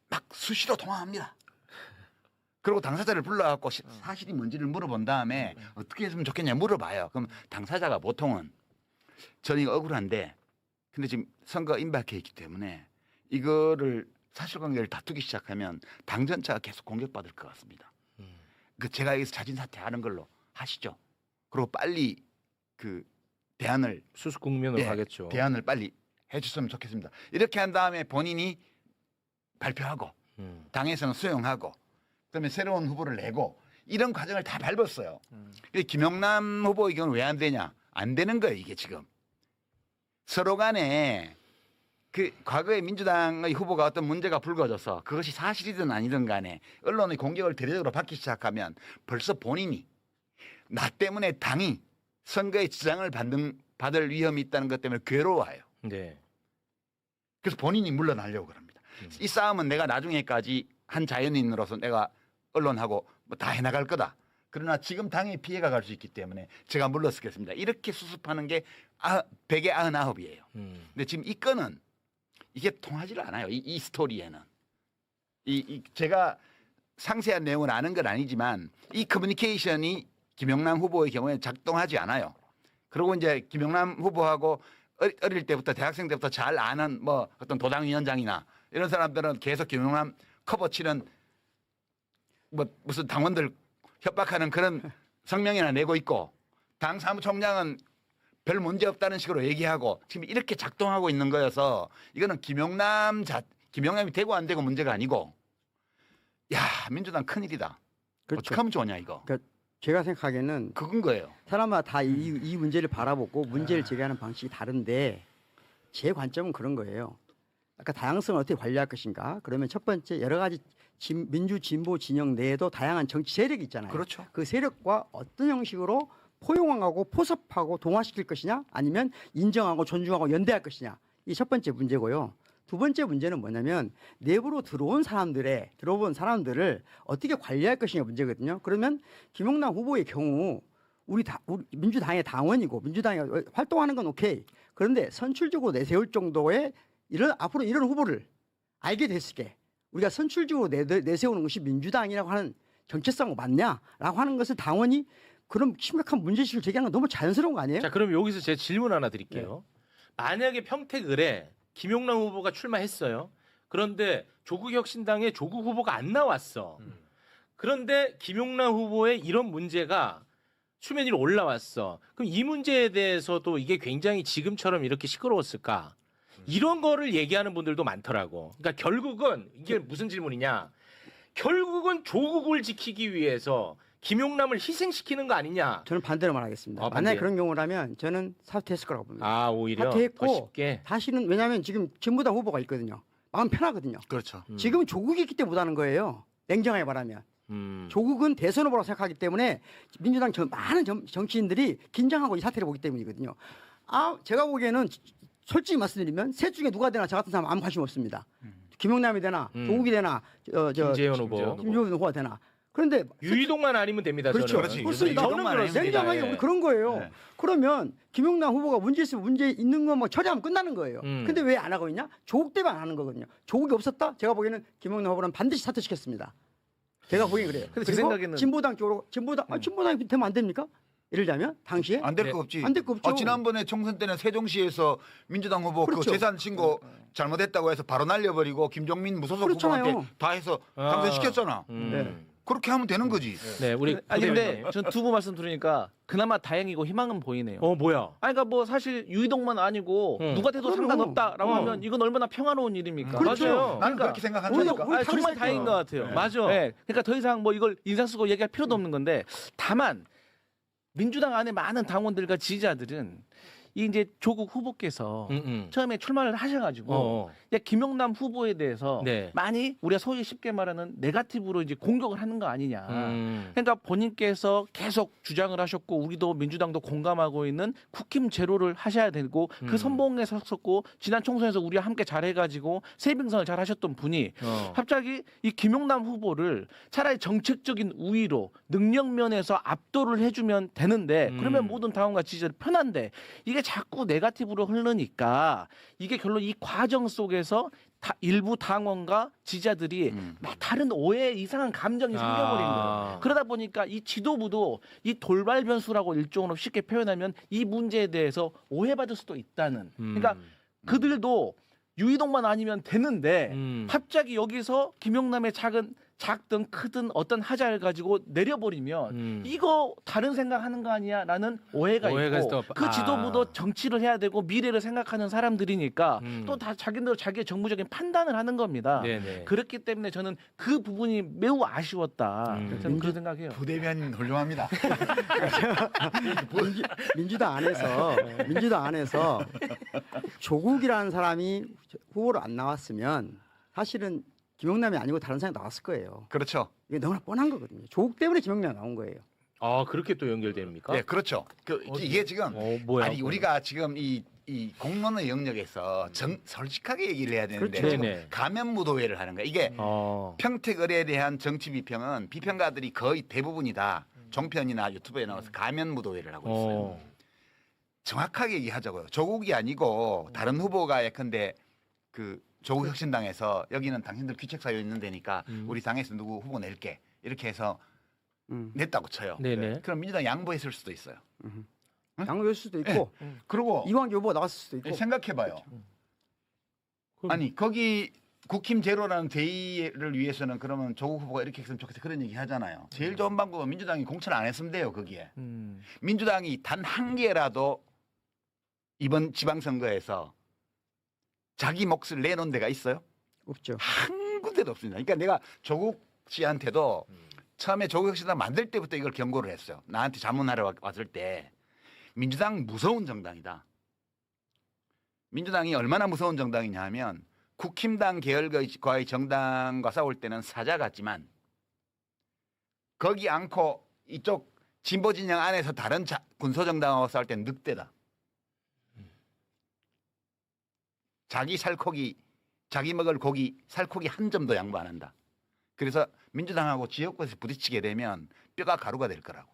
막 수시로 통화합니다. 그리고 당사자를 불러갖고 사실이 뭔지를 물어본 다음에 어떻게 했으면 좋겠냐 물어봐요. 그럼 당사자가 보통은 저는 이거 억울한데 근데 지금 선거 임박해 있기 때문에 이거를 사실관계를 다투기 시작하면 당 전체가 계속 공격받을 것 같습니다. 그 제가 여기서 자진 사퇴하는 걸로 하시죠. 그리고 빨리 그 대안을 수습 국면으로 가겠죠. 대안을 빨리 해주셨으면 좋겠습니다. 이렇게 한 다음에 본인이 발표하고 당에서는 수용하고 그다음에 새로운 후보를 내고 이런 과정을 다 밟았어요. 근데 김용남 후보의 경우는 왜 안 되냐? 안 되는 거예요 이게 지금. 서로 간에 그 과거에 민주당의 후보가 어떤 문제가 불거져서 그것이 사실이든 아니든 간에 언론의 공격을 대대적으로 받기 시작하면 벌써 본인이 나 때문에 당이 선거에 지장을 받을 위험이 있다는 것 때문에 괴로워해요. 네. 그래서 본인이 물러나려고 그럽니다. 이 싸움은 내가 나중에까지 한 자연인으로서 내가 언론하고 뭐 다 해나갈 거다. 그러나 지금 당에 피해가 갈 수 있기 때문에 제가 물러서겠습니다. 이렇게 수습하는 게 100에 99이에요. 근데 지금 이 건은 이게 통하지를 않아요. 이 스토리에는. 제가 상세한 내용을 아는 건 아니지만 이 커뮤니케이션이 김용남 후보의 경우에 작동하지 않아요. 그리고 이제 김용남 후보하고 어릴 때부터 대학생 때부터 잘 아는 뭐 어떤 도당위원장이나 이런 사람들은 계속 김용남 커버 치는 뭐 무슨 당원들 협박하는 그런 성명이나 내고 있고 당 사무총장은 별 문제 없다는 식으로 얘기하고 지금 이렇게 작동하고 있는 거여서 이거는 김용남이 되고 안 되고 문제가 아니고 야 민주당 큰일이다. 그렇죠. 어떻게 하면 좋냐 이거. 그러니까 제가 생각하기에는 그건 거예요. 사람마다 다 이 문제를 바라보고 문제를 제기하는 방식이 다른데 제 관점은 그런 거예요. 아까 다양성을 어떻게 관리할 것인가? 그러면 첫 번째 여러 가지 민주 진보 진영 내에도 다양한 정치 세력이 있잖아요. 그렇죠. 그 세력과 어떤 형식으로 포용하고 포섭하고 동화시킬 것이냐 아니면 인정하고 존중하고 연대할 것이냐 이 첫 번째 문제고요. 두 번째 문제는 뭐냐면 내부로 들어온 사람들을 어떻게 관리할 것이냐 문제거든요. 그러면 김용남 후보의 경우 우리 민주당의 당원이고 민주당이 활동하는 건 오케이. 그런데 선출적으로 내세울 정도의 앞으로 이런 후보를 알게 됐을 때 우리가 선출적으로 내세우는 것이 민주당이라고 하는 정체성이 맞냐라고 하는 것을 당원이 그런 심각한 문제의식을 제기하는 건 너무 자연스러운 거 아니에요? 자, 그럼 여기서 제 질문 하나 드릴게요. 만약에 평택을에 김용남 후보가 출마했어요. 그런데 조국혁신당의 조국 후보가 안 나왔어. 그런데 김용남 후보의 이런 문제가 수면 위로 올라왔어. 그럼 이 문제에 대해서도 이게 굉장히 지금처럼 이렇게 시끄러웠을까? 이런 거를 얘기하는 분들도 많더라고. 그러니까 결국은 이게 무슨 질문이냐? 결국은 조국을 지키기 위해서 김용남을 희생시키는 거 아니냐? 저는 반대로 말하겠습니다. 만약에 반대요? 그런 경우라면 저는 사퇴했을 거라고 봅니다. 아, 오히려 사퇴했고 더 쉽게. 다시는 왜냐하면 지금 진보당 후보가 있거든요. 마음 편하거든요. 그렇죠. 지금 조국이 있기 때문에 못하는 거예요. 냉정하게 말하면. 조국은 대선 후보라고 생각하기 때문에 민주당 많은 정치인들이 긴장하고 이 사태를 보기 때문이거든요. 제가 보기에는 솔직히 말씀드리면 셋 중에 누가 되나 저 같은 사람 아무 관심 없습니다. 김용남이 되나 조국이 되나 김재현 후보. 김종인 후보가 되나. 그런데 유이동만 아니면 됩니다. 그렇죠. 저는. 그렇지. 그렇습니다. 유이동만 아니면 냉정하게 됩니다. 우리 그런 거예요. 네. 그러면 김용남 후보가 문제 있으면 문제 있는 거 뭐 처리하면 끝나는 거예요. 음. 근데 왜 안 하고 있냐? 조국 때문에 안 하는 거거든요. 조국이 없었다? 제가 보기에는 김용남 후보는 반드시 사퇴시켰습니다. 제가 보기엔 그래요. 근데 제 그리고 생각에는- 진보당 쪽으로 진보당이 되면 안 됩니까? 예를 들자면 당시에 안 될 네. 거 없지. 안될거 없죠. 지난번에 총선 때는 세종시에서 민주당 후보 그렇죠. 그 재산 신고 잘못했다고 해서 바로 날려버리고 김종민 무소속 그렇잖아요. 후보한테 다 해서 당선시켰잖아. 네. 그렇게 하면 되는 거지. 네, 우리 아니 근데 부대변인님. 전 두 분 말씀 들으니까 그나마 다행이고 희망은 보이네요. 뭐야? 아니 그러니까 뭐 사실 유이동만 아니고 누가 돼도 그럼. 상관없다라고 하면 이건 얼마나 평화로운 일입니까? 그렇죠. 맞아요. 나는 그렇게 생각한다니까. 우리 아니, 정말 타겟 다행인 것 같아요. 맞아. 네, 그러니까 더 이상 뭐 이걸 인상 쓰고 얘기할 필요도 없는 건데 다만 민주당 안에 많은 당원들과 지지자들은 이 이제 조국 후보께서 처음에 출마를 하셔가지고 김용남 후보에 대해서 네. 많이 우리가 소위 쉽게 말하는 네거티브로 이제 공격을 하는 거 아니냐. 그러니까 본인께서 계속 주장을 하셨고 우리도 민주당도 공감하고 있는 국힘 제로를 하셔야 되고 그 선봉에 섰었고 지난 총선에서 우리와 함께 잘해가지고 세빙선을 잘 하셨던 분이 갑자기 이 김용남 후보를 차라리 정책적인 우위로 능력 면에서 압도를 해주면 되는데 그러면 모든 당원과 지지자들 편한데 이게 자꾸 네거티브로 흐르니까 이게 결론 이 과정 속에서 일부 당원과 지지자들이 막 다른 오해 이상한 감정이 생겨버린 거예요. 그러다 보니까 이 지도부도 이 돌발 변수라고 일종으로 쉽게 표현하면 이 문제에 대해서 오해받을 수도 있다는. 그러니까 그들도 유이동만 아니면 되는데 갑자기 여기서 김용남의 작든 크든 어떤 하자를 가지고 내려버리면 이거 다른 생각하는 거 아니야라는 오해가 있고 그 지도부도 정치를 해야 되고 미래를 생각하는 사람들이니까 또 다 자기들 자기의 정무적인 판단을 하는 겁니다. 네네. 그렇기 때문에 저는 그 부분이 매우 아쉬웠다. 저는 그런 생각해요. 부대변인 훌륭합니다. 민주당 안에서 조국이라는 사람이 후보로 안 나왔으면 사실은 김용남이 아니고 다른 사람이 나왔을 거예요. 그렇죠. 이게 너무나 뻔한 거거든요. 조국 때문에 김용남이 나온 거예요. 아, 그렇게 또 연결됩니까? 네, 그렇죠. 이게 지금 뭐야? 아니 우리가 지금 이 공론의 영역에서 솔직하게 얘기를 해야 되는데 그렇죠. 지금 네네. 가면 무도회를 하는 거야. 이게 평택을에 대한 정치 비평은 비평가들이 거의 대부분이다. 종편이나 유튜브에 나와서 가면 무도회를 하고 있어요. 정확하게 얘기하자고요. 조국이 아니고 다른 후보가 예컨대 그 조국 혁신당에서 여기는 당신들 귀책 사유 있는 데니까 우리 당에서 누구 후보 낼게 이렇게 해서 냈다고 쳐요. 네네. 그럼 민주당 양보했을 수도 있어요. 양보할 수도 있고 그리고 이왕 후보가 나왔을 수도 있고. 생각해봐요. 아니 거기 국힘 제로라는 대의를 위해서는 그러면 조국 후보가 이렇게 했으면 좋겠다 그런 얘기 하잖아요. 제일 좋은 방법은 민주당이 공천을 안 했으면 돼요. 거기에 민주당이 단 한 개라도 이번 지방선거에서 자기 몫을 내놓은 데가 있어요? 없죠. 한 군데도 없습니다. 그러니까 내가 조국 씨한테도 처음에 조국 혁신당 만들 때부터 이걸 경고를 했어요. 나한테 자문하러 왔을 때 민주당 무서운 정당이다. 민주당이 얼마나 무서운 정당이냐 하면 국힘당 계열과의 정당과 싸울 때는 사자 같지만 거기 않고 이쪽 진보 진영 안에서 다른 군소정당하고 싸울 땐 늑대다. 자기 살코기, 자기 먹을 고기, 살코기 한 점도 양보 안 한다. 그래서 민주당하고 지역구에서 부딪히게 되면 뼈가 가루가 될 거라고.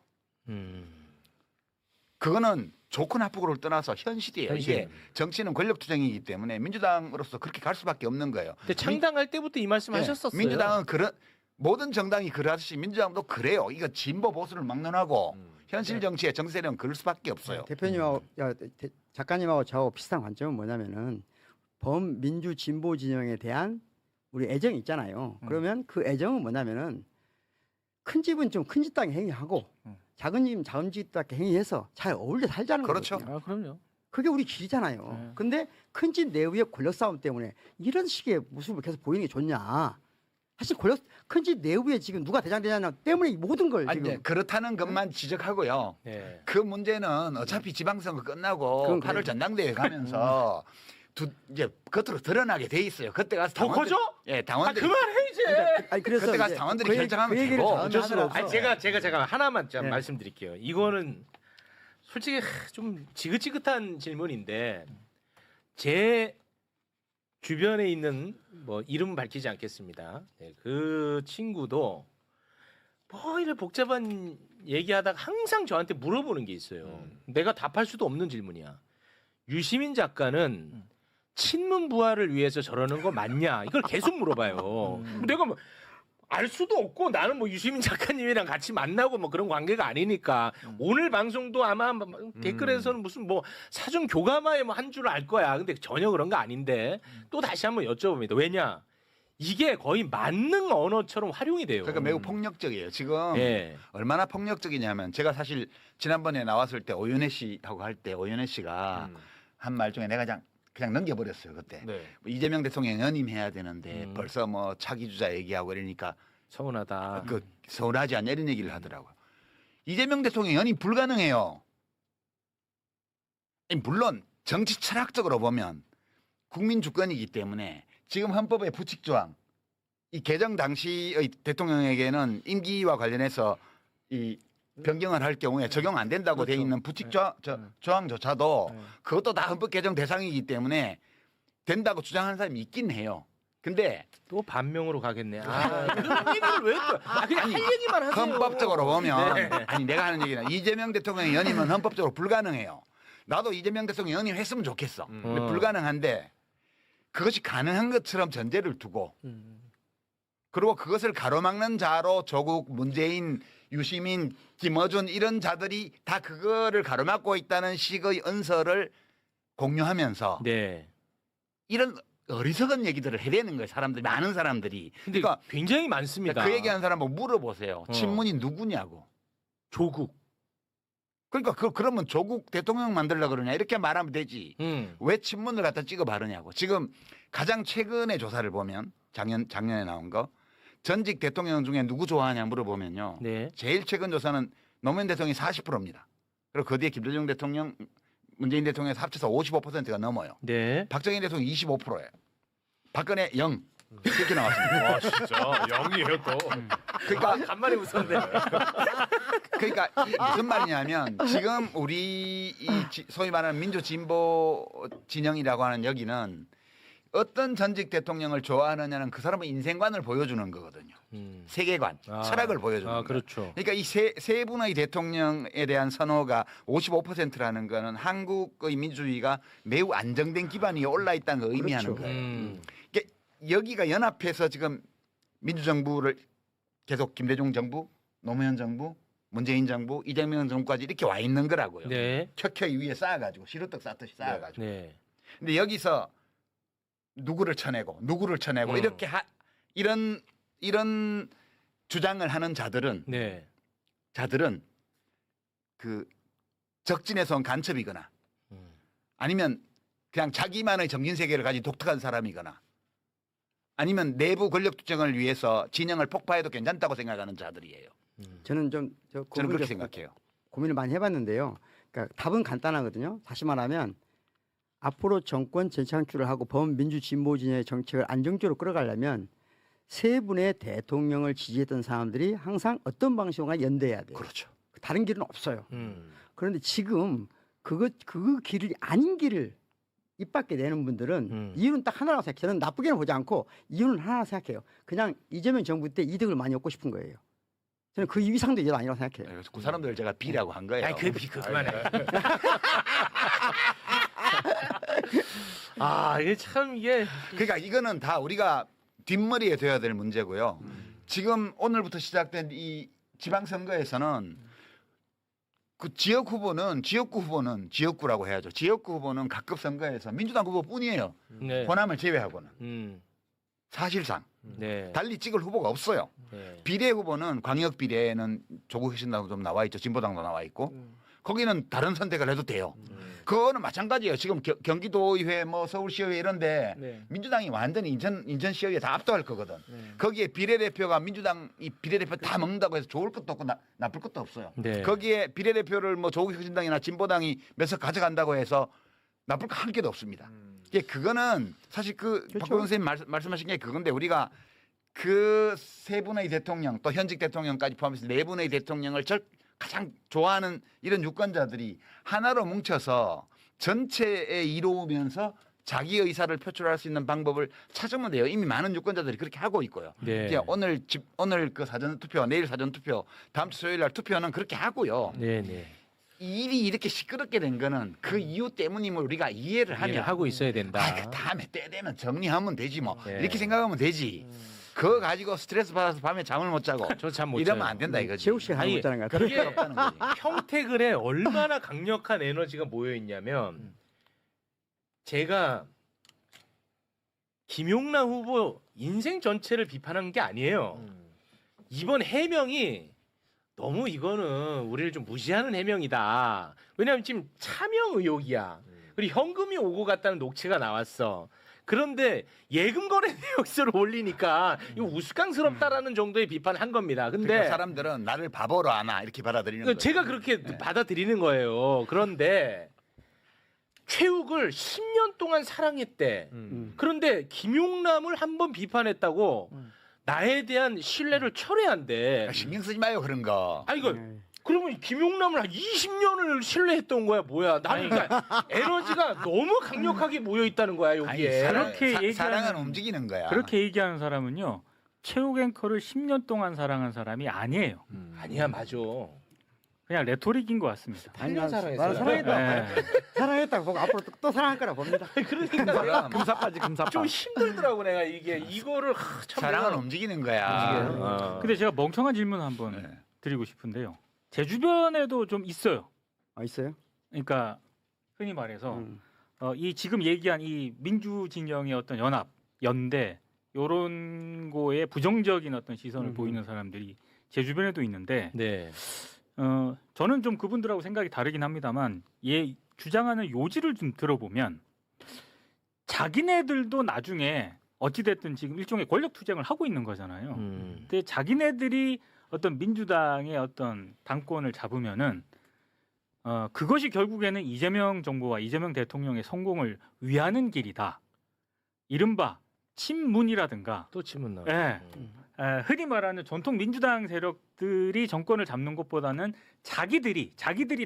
그거는 좋고 나쁘고를 떠나서 현실이에요. 이게 정치는 권력 투쟁이기 때문에 민주당으로서 그렇게 갈 수밖에 없는 거예요. 근데 창당할 때부터 이 말씀 하셨었어요. 민주당은 그런 모든 정당이 그러듯이 민주당도 그래요. 이거 진보 보수를 막론하고 현실 정치의 정세력은 그럴 수밖에 없어요. 대표님하고 작가님하고 저하고 비슷한 관점은 뭐냐면은 범민주 진보 진영에 대한 우리 애정이 있잖아요. 그러면 그 애정은 뭐냐면은 큰 집은 좀 큰 집 땅에 행위하고 작은 집은 작은 집 땅에 행위해서 잘 어울려 살자는 그렇죠. 거거든요. 아, 그럼요. 그게 우리 길이잖아요. 근데 큰 집 내부의 권력 싸움 때문에 이런 식의 모습을 계속 보이는 게 좋냐? 사실 큰 집 내부에 지금 누가 대장되냐 때문에 이 모든 걸 아니, 지금 이제 그렇다는 것만 지적하고요. 네. 그 문제는 어차피 지방선거 끝나고 그건 8월 그래요. 전당대회 가면서 이제 겉으로 드러나게 돼 있어요. 그때 가서 더 커져? 예, 아 당원들 그만해 이제. 아니 그래서 그때 가서 이제 당원들이 그 얘기- 결정하면 그 얘기를 되고. 다음에 어쩔 수가 하더라도 없어. 제가 잠깐 하나만 좀 네. 말씀드릴게요. 이거는 솔직히 좀 지긋지긋한 질문인데 제 주변에 있는 뭐 이름 밝히지 않겠습니다. 네, 그 친구도 뭐 이래 복잡한 얘기하다가 항상 저한테 물어보는 게 있어요. 내가 답할 수도 없는 질문이야. 유시민 작가는 친문 부활을 위해서 저러는 거 맞냐? 이걸 계속 물어봐요. 내가 뭐 알 수도 없고 나는 뭐 유시민 작가님이랑 같이 만나고 뭐 그런 관계가 아니니까 오늘 방송도 아마 댓글에서는 무슨 뭐 사전 교감하에 뭐 한 줄 알 거야. 근데 전혀 그런 거 아닌데 또 다시 한번 여쭤봅니다. 왜냐? 이게 거의 만능 언어처럼 활용이 돼요. 그러니까 매우 폭력적이에요. 지금 예. 얼마나 폭력적이냐면 제가 사실 지난번에 나왔을 때 오윤혜 씨하고 할 때 오윤혜 씨가 한 말 중에 내가 그냥 넘겨버렸어요. 그때 네. 뭐 이재명 대통령 연임해야 되는데 벌써 뭐 차기 주자 얘기하고 이러니까 서운하다. 그 서운하지 않냐 이런 얘기를 하더라고요. 이재명 대통령 연임 불가능해요. 물론 정치 철학적으로 보면 국민 주권이기 때문에 지금 헌법의 부칙 조항, 이 개정 당시의 대통령에게는 임기와 관련해서 이 변경을 할 경우에 적용 안 된다고 돼 있는 부칙 조항조차도 그것도 다 헌법 개정 대상이기 때문에 된다고 주장하는 사람이 있긴 해요. 근데 또 반명으로 가겠네. 그런 얘기를 왜 또? 그냥 할 얘기만 하세요. 헌법적으로 보면 네. 아니 내가 하는 얘기는 이재명 대통령의 연임은 헌법적으로 불가능해요. 나도 이재명 대통령 연임했으면 좋겠어. 근데 불가능한데 그것이 가능한 것처럼 전제를 두고 그리고 그것을 가로막는 자로 조국, 문재인, 유시민, 김어준 이런 자들이 다 그거를 가로막고 있다는 식의 언설을 공유하면서 네. 이런 어리석은 얘기들을 해대는 거예요. 사람들이 많은 사람들이. 근데 그러니까 굉장히 많습니다. 그 얘기하는 사람 뭐 물어보세요. 친문이 누구냐고. 조국. 그러니까 그러면 조국 대통령 만들려고 그러냐 이렇게 말하면 되지. 음. 왜 친문을 갖다 찍어 바르냐고. 지금 가장 최근의 조사를 보면 작년에 나온 거 전직 대통령 중에 누구 좋아하냐 물어보면요. 네. 제일 최근 조사는 노무현 대통령이 40%입니다. 그리고 그 뒤에 김대중 대통령, 문재인 대통령에서 합쳐서 55%가 넘어요. 네. 박정희 대통령 25%예요. 박근혜 0 이렇게 나왔습니다. 와 진짜 영이에요 또. 그러니까 간만에 웃었네. 그러니까 무슨 말이냐면 지금 우리 소위 말하는 민주 진보 진영이라고 하는 여기는 어떤 전직 대통령을 좋아하느냐는 그 사람의 인생관을 보여주는 거거든요. 세계관, 철학을 보여주는 거예요. 그렇죠. 그러니까 이 세 분의 대통령에 대한 선호가 55%라는 거는 한국의 민주주의가 매우 안정된 기반이 올라 있다는 걸 의미하는 그렇죠. 거예요. 그러니까 여기가 연합해서 지금 민주정부를 계속 김대중 정부, 노무현 정부, 문재인 정부, 이재명 정부까지 이렇게 와 있는 거라고요. 네. 켜켜이 위에 쌓아가지고 시루떡 쌓듯이 쌓아가지고. 네. 근데 여기서 누구를 쳐내고 이렇게 이런 주장을 하는 자들은 네. 그 적진에서 온 간첩이거나 아니면 그냥 자기만의 정신 세계를 가진 독특한 사람이거나 아니면 내부 권력 투쟁을 위해서 진영을 폭파해도 괜찮다고 생각하는 자들이에요. 저는 저는 그렇게 생각해요. 고민을 많이 해봤는데요. 그러니까 답은 간단하거든요. 다시 말하면 앞으로 정권 재창출을 하고 범민주 진보 진영의 정책을 안정적으로 끌어가려면 세 분의 대통령을 지지했던 사람들이 항상 어떤 방식으로 연대해야 돼요. 그렇죠. 다른 길은 없어요. 그런데 지금 그 길이 아닌 길을 입 밖에 내는 분들은 이유는 딱 하나라고 생각해요. 저는 나쁘게는 보지 않고 이유는 하나라고 생각해요. 그냥 이재명 정부 때 이득을 많이 얻고 싶은 거예요. 저는 그 이상도 이제 아니라고 생각해요. 그래서 그 사람들 제가 B라고 한 거예요. 아니 그만해. 아 이게 참 이게 그러니까 이거는 다 우리가 뒷머리에 둬야 될 문제고요. 지금 오늘부터 시작된 이 지방선거에서는 그 지역구 후보는 지역구라고 해야죠. 지역구 후보는 각급 선거에서 민주당 후보뿐이에요. 네. 호남을 제외하고는 사실상 네. 달리 찍을 후보가 없어요. 네. 비례 후보는 광역 비례는 조국 혁신당도 좀 나와 있죠. 진보당도 나와 있고 거기는 다른 선택을 해도 돼요. 그거는 마찬가지예요. 지금 경기도의회 뭐 서울시의회 이런데 네. 민주당이 완전히 인천시의회 다 압도할 거거든. 거기에 비례대표가 민주당이 비례대표 다 먹는다고 해서 좋을 것도 없고 나쁠 것도 없어요. 네. 거기에 비례대표를 뭐 조국 혁신당이나 진보당이 몇 석 가져간다고 해서 나쁠 거 한 개도 없습니다. 이게 그거는 사실 그렇죠. 박근혜 선생님 말씀하신 게 그건데 우리가 그 세 분의 대통령 또 현직 대통령까지 포함해서 네 분의 대통령을 가장 좋아하는 이런 유권자들이 하나로 뭉쳐서 전체에 이루면서 자기 의사를 표출할 수 있는 방법을 찾으면 돼요. 이미 많은 유권자들이 그렇게 하고 있고요. 네. 이제 오늘 그 사전 투표, 내일 사전 투표, 다음 주 수요일 날 투표는 그렇게 하고요. 네, 네. 이 일이 이렇게 시끄럽게 된 거는 그 이유 때문임을 우리가 이해를 하면 이해를 하고 있어야 된다. 그 다음에 때 되면 정리하면 되지 뭐 네. 이렇게 생각하면 되지. 그거 가지고 스트레스 받아서 밤에 잠을 못 자고 저 잠 못 이러면 자요. 안 된다 이거지. 최욱 씨가 하고 아니, 있다는 것 같아요. 그게 없다는 거지. 평택을에 얼마나 강력한 에너지가 모여 있냐면 제가 김용남 후보 인생 전체를 비판한 게 아니에요. 이번 해명이 너무 이거는 우리를 좀 무시하는 해명이다. 왜냐하면 지금 차명 의혹이야. 그리고 현금이 오고 갔다는 녹취가 나왔어. 그런데 예금 거래 내역서를 올리니까 이거 우스꽝스럽다라는 정도의 비판을 한 겁니다. 근데 그러니까 사람들은 나를 바보로 아나 이렇게 받아들이는 거예요. 제가 그렇게 받아들이는 거예요. 그런데 최욱을 10년 동안 사랑했대. 그런데 김용남을 한번 비판했다고 나에 대한 신뢰를 철회한대. 신경 쓰지 마요 그런 거. 아니 이거 그러면 김용남을 한 20년을 신뢰했던 거야 뭐야? 나는 그러니까 에너지가 너무 강력하게 모여 있다는 거야 여기에. 그렇게 얘기하는- 사랑은 움직이는 거야. 그렇게 얘기하는 사람은요. 최욱 앵커를 10년 동안 사랑한 사람이 아니에요. 아니야 맞아. 그냥 레토릭인 것 같습니다. 아니, 8년 나는 사랑했어요. 사랑했다. 네. 사랑했다고 보고 앞으로 또 사랑할 거라 봅니다. 그러니까 내가 금사빠지 금사빠. 좀 힘들더라고 내가 이게 이거를 참 사랑은 내가- 움직이는 거야. 아. 근데 제가 멍청한 질문 한번 네. 드리고 싶은데요. 제 주변에도 좀 있어요. 있어요? 그러니까 흔히 말해서 음. 이 지금 얘기한 이 민주진영의 어떤 연합, 연대 요런 거에 부정적인 어떤 시선을 보이는 사람들이 제 주변에도 있는데 네. 저는 좀 그분들하고 생각이 다르긴 합니다만 주장하는 요지를 좀 들어보면 자기네들도 나중에 어찌됐든 지금 일종의 권력 투쟁을 하고 있는 거잖아요. 근데 자기네들이 어떤 민주당의 어떤 당권을 잡으면은 그것이 결국에는 이재명 정부와 이재명 대통령의 성공을 위하는 길이다. 이른바 친문이라든가 또 치면 나. 예. 흔히 말하는 전통 민주당 세력들이 정권을 잡는 것보다는 자기들이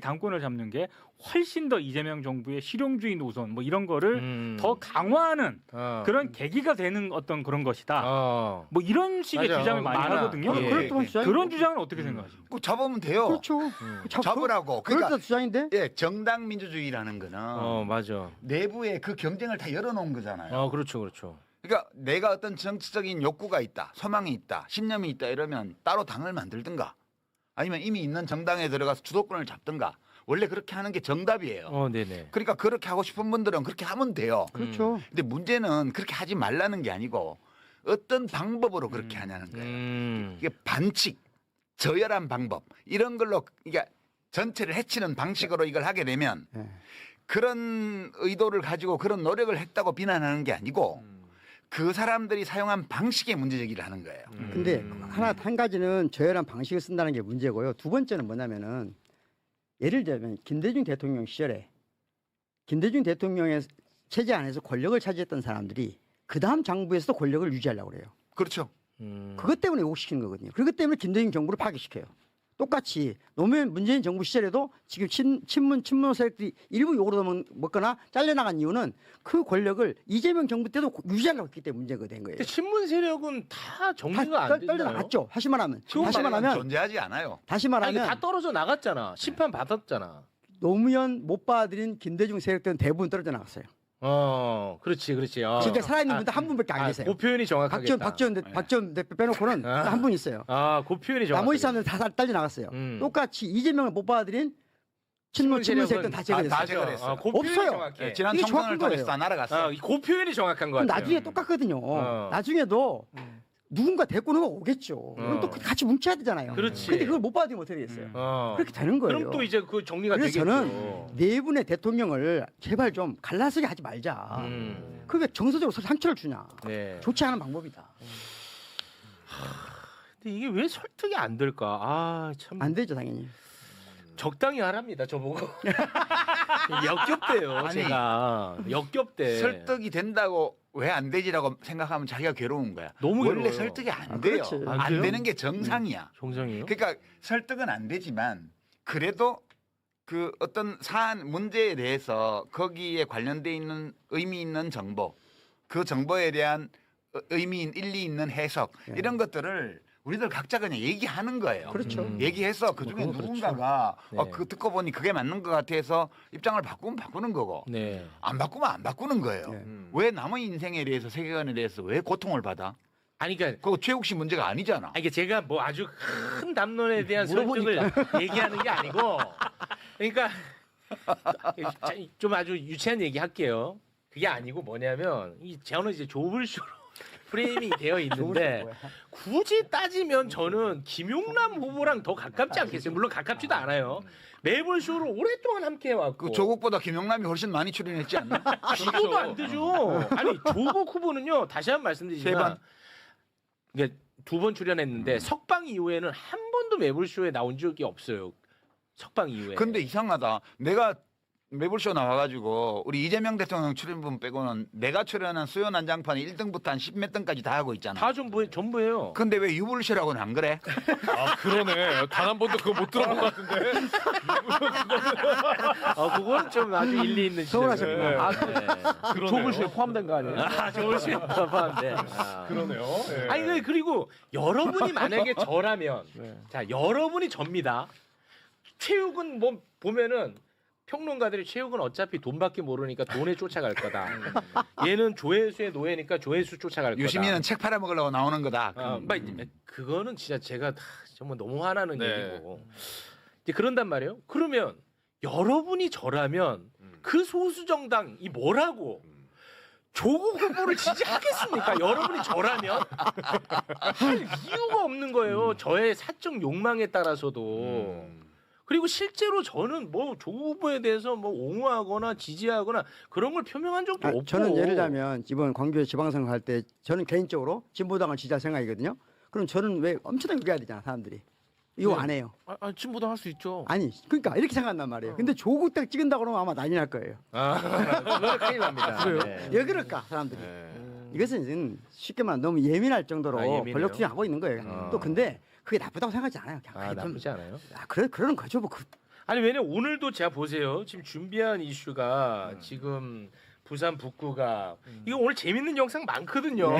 당권을 잡는 게 훨씬 더 이재명 정부의 실용주의 노선 뭐 이런 거를 더 강화하는 그런 계기가 되는 어떤 그런 것이다. 뭐 이런 식의 맞아. 주장을 많이 많아. 하거든요. 예. 그렇다면 주장이 그런 주장은 어떻게 생각하십니까? 꼭 잡으면 돼요. 그렇죠. 잡으라고. 그럴 때 그러니까 주장인데. 예, 정당 민주주의라는 거는 맞아. 내부에 그 경쟁을 다 열어놓은 거잖아요. 그렇죠, 그렇죠. 그러니까 내가 어떤 정치적인 욕구가 있다, 소망이 있다, 신념이 있다 이러면 따로 당을 만들든가 아니면 이미 있는 정당에 들어가서 주도권을 잡든가 원래 그렇게 하는 게 정답이에요. 네네. 그러니까 그렇게 하고 싶은 분들은 그렇게 하면 돼요. 그렇죠. 근데 문제는 그렇게 하지 말라는 게 아니고 어떤 방법으로 그렇게 하냐는 거예요. 이게 반칙, 저열한 방법 이런 걸로 이게 전체를 해치는 방식으로 이걸 하게 되면 네. 그런 의도를 가지고 그런 노력을 했다고 비난하는 게 아니고 그 사람들이 사용한 방식에 문제 제기를 하는 거예요. 근데 한 가지는 저열한 방식을 쓴다는 게 문제고요. 두 번째는 뭐냐면은 예를 들면 김대중 대통령 시절에 김대중 대통령의 체제 안에서 권력을 차지했던 사람들이 그 다음 정부에서도 권력을 유지하려고 그래요. 그렇죠. 그것 때문에 욕시키는 거거든요. 그것 때문에 김대중 정부를 파괴시켜요. 똑같이 노무현 문재인 정부 시절에도 지금 친문 세력들이 일부 욕으로 먹거나 잘려나간 이유는 그 권력을 이재명 정부 때도 유지하려고 했기 때문에 문제가 된 거예요. 근데 친문 세력은 다 정리가 안 됐나요? 떨려나갔죠. 다시 말하면 존재하지 않아요. 다시 아니, 말하면 다 떨어져 나갔잖아. 심판 받았잖아. 노무현 못 받아들인 김대중 세력들은 대부분 떨어져 나갔어요. 그렇지. 지금 살아있는 분들 한 분밖에 안 계세요. 그 표현이 정확하겠다. 박지원 대표 빼놓고는 한 분 있어요. 그 표현이 정확하겠다. 나머지 사람들 다 딸려 나갔어요. 똑같이 이재명을 못 받아들인 친문 세력들은 다 제거됐어요. 다 제거됐어요. 그 표현이 없어요. 정확해. 지난 이게 총선을 정확한 통해서 거예요. 다 날아갔어. 그 표현이 정확한 거 그럼 같아요. 나중에 똑같거든요. 나중에도 누군가 데리고 오는 거 오겠죠. 그럼 또 같이 뭉쳐야 되잖아요. 그렇지. 근데 그걸 못 받으면 어떻게 되겠어요? 그렇게 되는 거예요. 그럼 또 이제 그 정리가 그래서 되겠죠. 저는 네 분의 대통령을 제발 좀 갈라서게 하지 말자. 그게 정서적으로 상처를 주냐. 네. 좋지 않은 방법이다. 근데 이게 왜 설득이 안 될까? 참. 안 되죠 당연히. 적당히 하랍니다 저보고. 역겹대요. 아니, 제가 역겹대. 설득이 된다고 왜 안 되지라고 생각하면 자기가 괴로운 거야. 너무 원래 괴로워요. 설득이 안 돼요. 그렇지. 안 안 돼요? 되는 게 정상이야. 정상이에요? 그러니까 설득은 안 되지만 그래도 그 어떤 사안 문제에 대해서 거기에 관련돼 있는 의미 있는 정보, 그 정보에 대한 의미 일리 있는 해석 이런 것들을 우리들 각자 그냥 얘기하는 거예요. 그렇죠. 얘기해서 그 중에 그건 그렇죠. 누군가가 네. 그 듣고 보니 그게 맞는 것 같아서 입장을 바꾸면 바꾸는 거고 네. 안 바꾸면 안 바꾸는 거예요. 네. 왜 남의 인생에 대해서 세계관에 대해서 왜 고통을 받아? 아니 그러니까 그거 최욱 씨 문제가 아니잖아. 이게 제가 뭐 아주 큰 담론에 대한 설득을 얘기하는 게 아니고, 그러니까 좀 아주 유치한 얘기 할게요. 그게 아니고 뭐냐면 저는 이제 조불쇼로 프레임이 되어 있는데 굳이 따지면 저는 김용남 후보랑 더 가깝지 않겠어요? 물론 가깝지도 않아요. 매불쇼로 오랫동안 함께 해왔고. 그 조국보다 김용남이 훨씬 많이 출연했지 않나? 비교도 안 되죠. 아니 조국 후보는요. 다시 한번 말씀드리지만 이게 2번 출연했는데 석방 이후에는 한 번도 매불쇼에 나온 적이 없어요. 석방 이후에. 근데 이상하다. 내가 매불쇼 나와가지고 우리 이재명 대통령 출연분 빼고는 내가 출연한 수요 난장판 1등부터 한 10몇 등까지 다 하고 있잖아. 다 전부예요. 근데 왜 유불쇼라고는 안 그래? 그러네. 단 한 번도 그거 못 들어본 것 같은데. 그건 좀 아주 일리 있는 서운하셨구나. 지적이에요. 조불쇼에 포함된 거 아니에요? 조불쇼 포함돼. 그러네요. 예. 아니 그리고 여러분이 만약에 저라면 네. 자 여러분이 접니다. 체육은 뭐 보면은 평론가들이 체육은 어차피 돈밖에 모르니까 돈에 쫓아갈 거다. 얘는 조회수의 노예니까 조회수 쫓아갈 거다. 유시민은 책 팔아먹으려고 나오는 거다. 그거는 진짜 제가 정말 너무 화나는 네. 얘기고. 이제 그런단 말이에요. 그러면 여러분이 저라면 그 소수 정당이 뭐라고 조국 후보를 지지하겠습니까? 여러분이 저라면 할 이유가 없는 거예요. 저의 사적 욕망에 따라서도. 그리고 실제로 저는 뭐 조국 후보에 대해서 뭐 옹호하거나 지지하거나 그런 걸 표명한 적도 없고. 저는 예를 들면 이번 광주에 지방선거 할 때 저는 개인적으로 진보당을 지지할 생각이거든요. 그럼 저는 왜 엄청나게 욕해야 되잖아 사람들이. 이거 안 해요. 진보당 할 수 있죠. 아니 그러니까 이렇게 생각한단 말이에요. 근데 조국 딱 찍은다 그러면 아마 난리 날 거예요. 그거 큰일 납니다. 네. 왜 그럴까 사람들이. 이것은 쉽게 말하면 너무 예민할 정도로 예민해요? 권력 투쟁하고 있는 거예요. 또 근데 그게 나쁘다고 생각하지 않아요. 그냥 나쁘지 않아요? 그런 거죠. 뭐 아니 왜냐면 오늘도 제가 보세요. 지금 준비한 이슈가 지금 부산 북구가 이거 오늘 재밌는 영상 많거든요.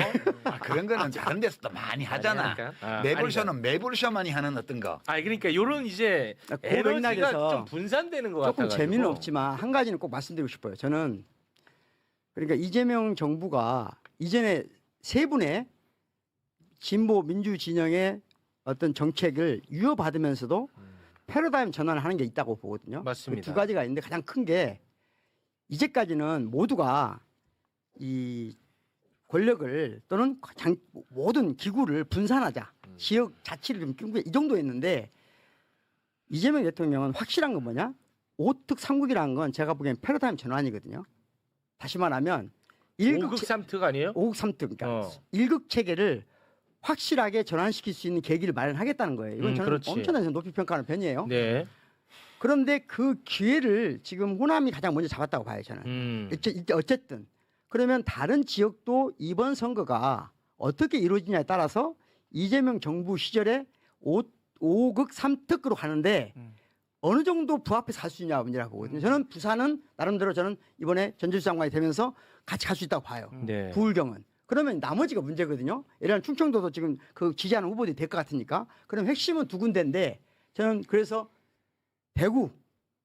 그런 거는 다른 데서도 많이 하잖아. 아니니까? 매불쇼는 매불쇼만이 하는 어떤 거. 그러니까 이런 이제 그 에너지가 맥락에서 좀 분산되는 것 같아요. 조금 재미는 없지만 한 가지는 꼭 말씀드리고 싶어요. 저는 그러니까 이재명 정부가 이전에 세 분의 진보 민주 진영의 어떤 정책을 유효받으면서도 패러다임 전환을 하는 게 있다고 보거든요. 맞습니다. 두 가지가 있는데 가장 큰 게 이제까지는 모두가 이 권력을 또는 모든 기구를 분산하자. 지역 자치를 좀 끼고 이 정도였는데 이재명 대통령은 확실한 건 뭐냐? 5특 3국이라는 건 제가 보기엔 패러다임 전환이거든요. 다시 말하면 5극 3특 아니에요? 5극 3특 그러니까 1극 체계를 확실하게 전환시킬 수 있는 계기를 마련하겠다는 거예요. 이건 저는 그렇지. 엄청나게 높이 평가하는 편이에요. 네. 그런데 그 기회를 지금 호남이 가장 먼저 잡았다고 봐요. 저는. 어쨌든 그러면 다른 지역도 이번 선거가 어떻게 이루어지냐에 따라서 이재명 정부 시절에 5 5극 3특으로 가는데 어느 정도 부합해서 갈 수 있냐 문제라고 보거든요. 저는 부산은 나름대로 저는 이번에 전주시 장관이 되면서 같이 갈 수 있다고 봐요. 네. 부울경은. 그러면 나머지가 문제거든요. 예를 들면 충청도도 지금 그 지지하는 후보들이 될 것 같으니까. 그럼 핵심은 두 군데인데 저는 그래서 대구